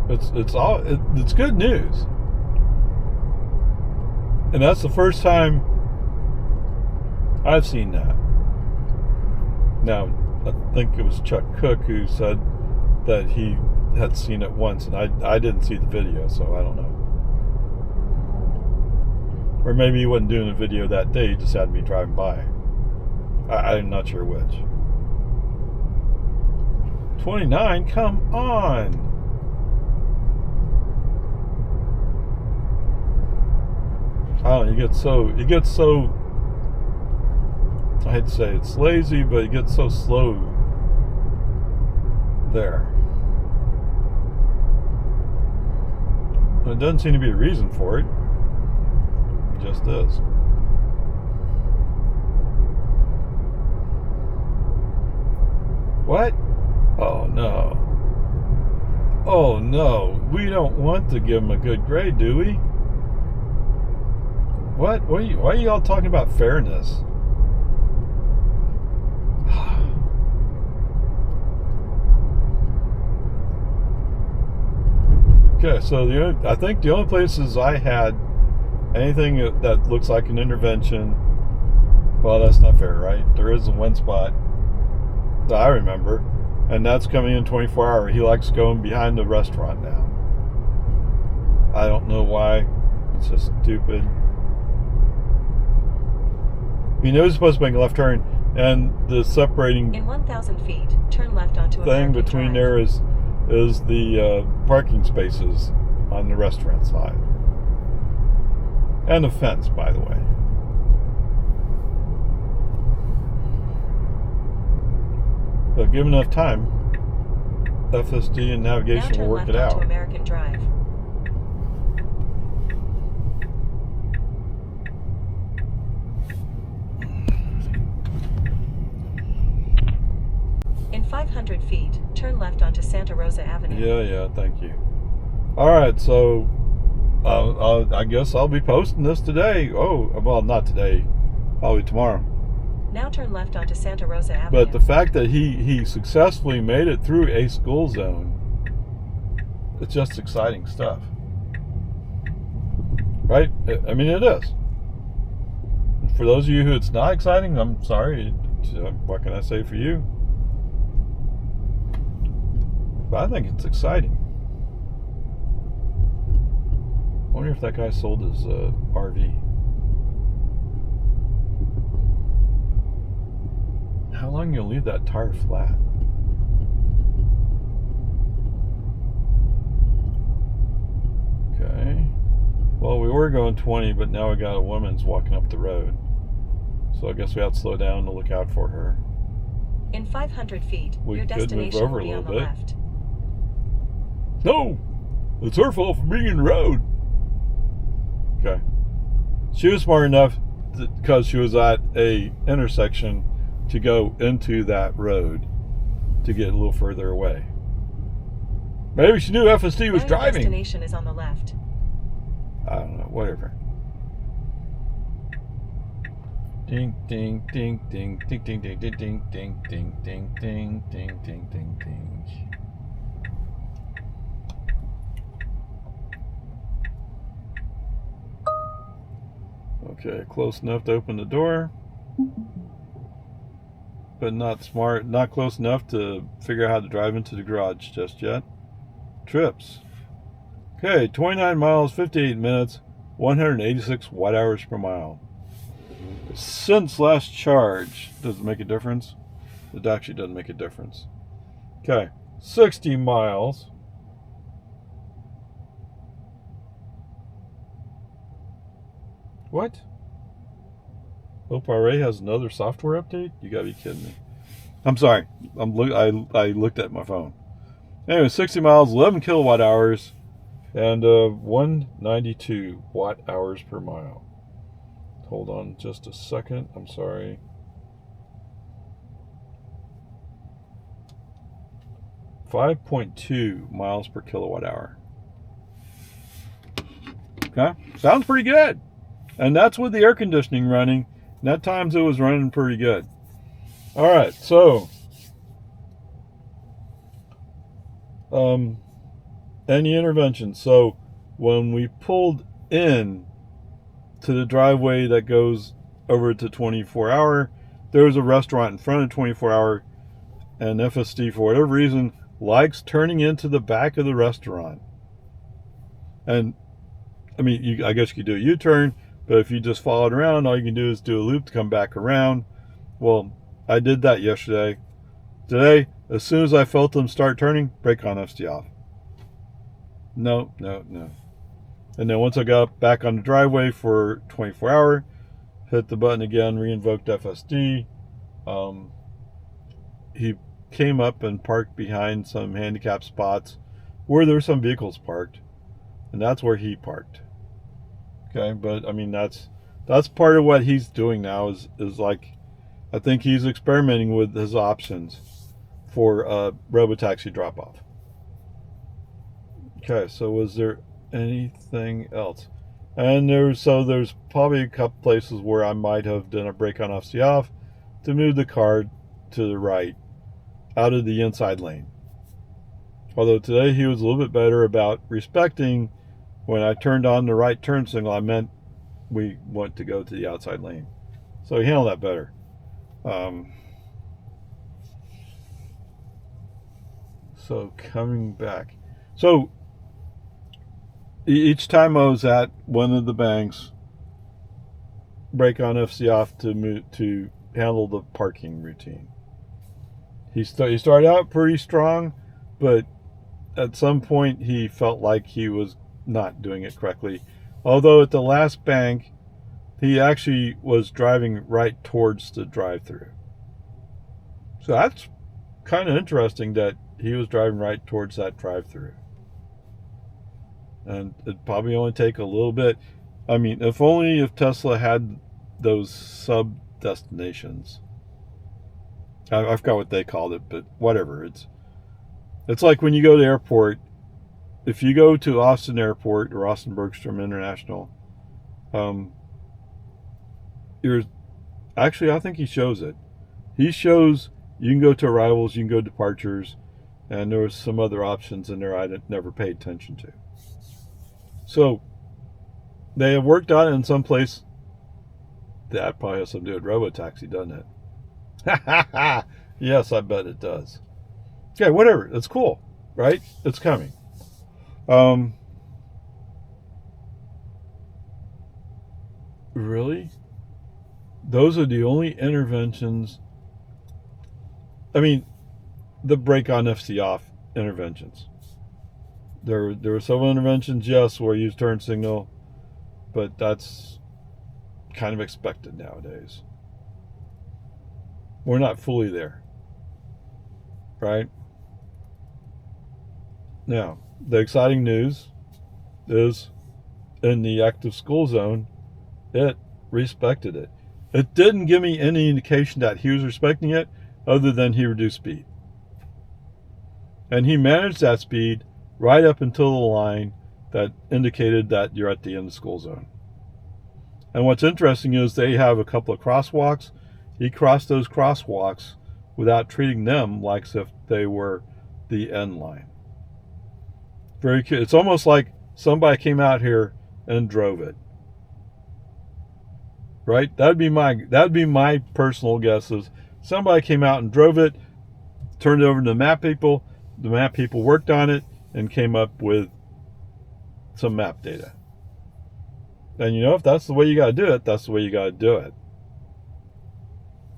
It's good news. And that's the first time I've seen that. Now, I think it was Chuck Cook who said that he had seen it once, and I didn't see the video, so I don't know. Or maybe he wasn't doing a video that day, he just had me driving by. I'm not sure which. 29, come on! I don't know, you get so, I'd say it's lazy, but it gets so slow there. And it doesn't seem to be a reason for it. It just is. What? Oh no. Oh no. We don't want to give him a good grade, do we? What? Why are you all talking about fairness? Okay, so I think the only places I had anything that looks like an intervention, well, that's not fair, right? There is one spot that I remember, and that's coming in 24 hour. He likes going behind the restaurant now. I don't know why. It's just stupid. He knows he's supposed to make a left turn, and the separating in 1,000 feet, turn left onto thing American between Drive. there is the parking spaces on the restaurant side. And a fence, by the way. But give enough time, FSD and Now navigation turn will work left it onto out. American Drive. In 500 feet, turn left onto Santa Rosa Avenue. Yeah, thank you. Alright, so I guess I'll be posting this today. Oh, well, not today. Probably tomorrow. Now turn left onto Santa Rosa Avenue. But the fact that he successfully made it through a school zone, it's just exciting stuff. Right? I mean, it is. For those of you who it's not exciting, I'm sorry. What can I say for you? But I think it's exciting. I wonder if that guy sold his RV. How long you leave that tire flat? Okay. Well, we were going 20, but now we got a woman's walking up the road. So I guess we have to slow down to look out for her. In 500 feet, We your could move destination over will a be on the little bit. left. No! It's her fault for being in the road. Okay. She was smart enough because she was at a intersection to go into that road to get a little further away. Maybe she knew FSD was Now your driving. destination is on the left. I don't know, whatever. Ding ding ding ding ding ding ding ding ding ding ding ding ding ding ding ding ding. Okay, close enough to open the door, but not close enough to figure out how to drive into the garage just yet. Trips. Okay, 29 miles, 58 minutes, 186 watt hours per mile. Since last charge, does it make a difference? It actually doesn't make a difference. Okay, 60 miles. What? Hope RA has another software update? You gotta be kidding me. I'm sorry. I looked at my phone. Anyway, 60 miles, 11 kilowatt hours, and 192 watt hours per mile. Hold on just a second. I'm sorry. .2 miles per kilowatt hour. Okay, sounds pretty good. And that's with the air conditioning running. And at times it was running pretty good. All right, so any interventions? So when we pulled in to the driveway that goes over to 24-hour, there was a restaurant in front of 24-hour, and FSD, for whatever reason, likes turning into the back of the restaurant. And I mean, I guess you could do a U-turn, but if you just follow it around, all you can do is do a loop to come back around. Well, I did that yesterday. Today, as soon as I felt them start turning, brake on, FSD off. No. And then once I got back on the driveway for 24-hour, hit the button again, re-invoked FSD. He came up and parked behind some handicap spots where there were some vehicles parked, and that's where he parked. Okay, but I mean that's part of what he's doing now is like, I think he's experimenting with his options for robotaxi drop off. Okay, so was there anything else? And there's probably a couple places where I might have done a brake on, FSD off to move the car to the right out of the inside lane. Although today he was a little bit better about respecting when I turned on the right turn signal, I meant we want to go to the outside lane. So he handled that better. So coming back. So each time I was at one of the banks, brake on, FSD off to handle the parking routine. He started out pretty strong, but at some point he felt like he was not doing it correctly. Although at the last bank, he actually was driving right towards the drive-thru. So that's kind of interesting that he was driving right towards that drive-thru. And it'd probably only take a little bit. I mean, if Tesla had those sub-destinations. I forgot what they called it, but whatever. It's like when you go to the airport, if you go to Austin Airport or Austin Bergstrom International, I think he shows it. He shows you can go to arrivals, you can go to departures, and there was some other options in there I never paid attention to. So they have worked out in some place. That probably has something to do with robotaxi, doesn't it? Yes, I bet it does. Okay, whatever. It's cool, right? It's coming. Really? Those are the only interventions. I mean, the brake on, FSD off interventions. There were several interventions, yes, where you use turn signal, but that's kind of expected nowadays. We're not fully there, right? Now, the exciting news is in the active school zone, it respected it. It didn't give me any indication that he was respecting it other than he reduced speed. And he managed that speed right up until the line that indicated that you're at the end of the school zone. And what's interesting is they have a couple of crosswalks. He crossed those crosswalks without treating them like as if they were the end line. Very cute. It's almost like somebody came out here and drove it. Right? That'd be my personal guess is somebody came out and drove it, turned it over to the map people. The map people worked on it and came up with some map data. And if that's the way you got to do it, that's the way you got to do it.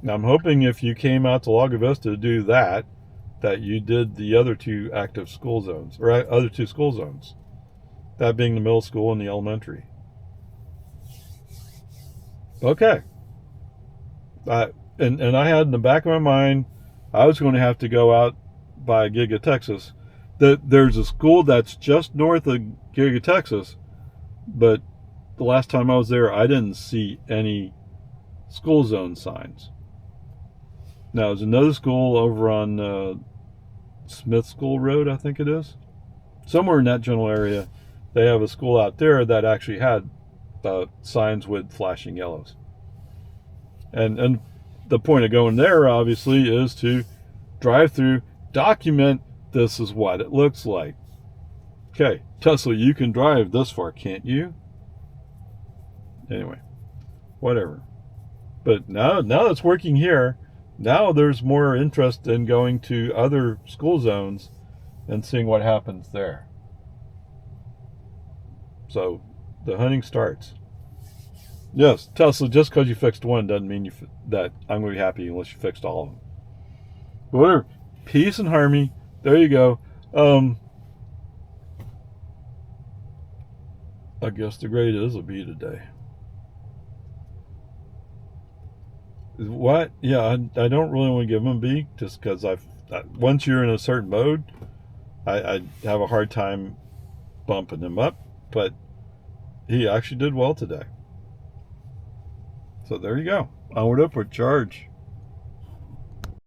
Now, I'm hoping if you came out to Lago Vista to do that you did the other two active school zones, or other two school zones. That being the middle school and the elementary. Okay. And I had in the back of my mind, I was going to have to go out by Giga, Texas. There's a school that's just north of Giga, Texas, but the last time I was there, I didn't see any school zone signs. Now, there's another school over on Smith School Road, I think it is. Somewhere in that general area, they have a school out there that actually had signs with flashing yellows. And the point of going there, obviously, is to drive through, document, this is what it looks like. Okay, Tesla, you can drive this far, can't you? Anyway, whatever. But now it's working here. Now there's more interest in going to other school zones and seeing what happens there. So the hunting starts. Yes, Tesla, just because you fixed one doesn't mean that I'm going to be happy unless you fixed all of them. But whatever. Peace and harmony. There you go. I guess the grade is a B today. What? Yeah, I don't really want to give him a B just because once you're in a certain mode, I have a hard time bumping him up. But he actually did well today. So there you go. Onward, upward, charge.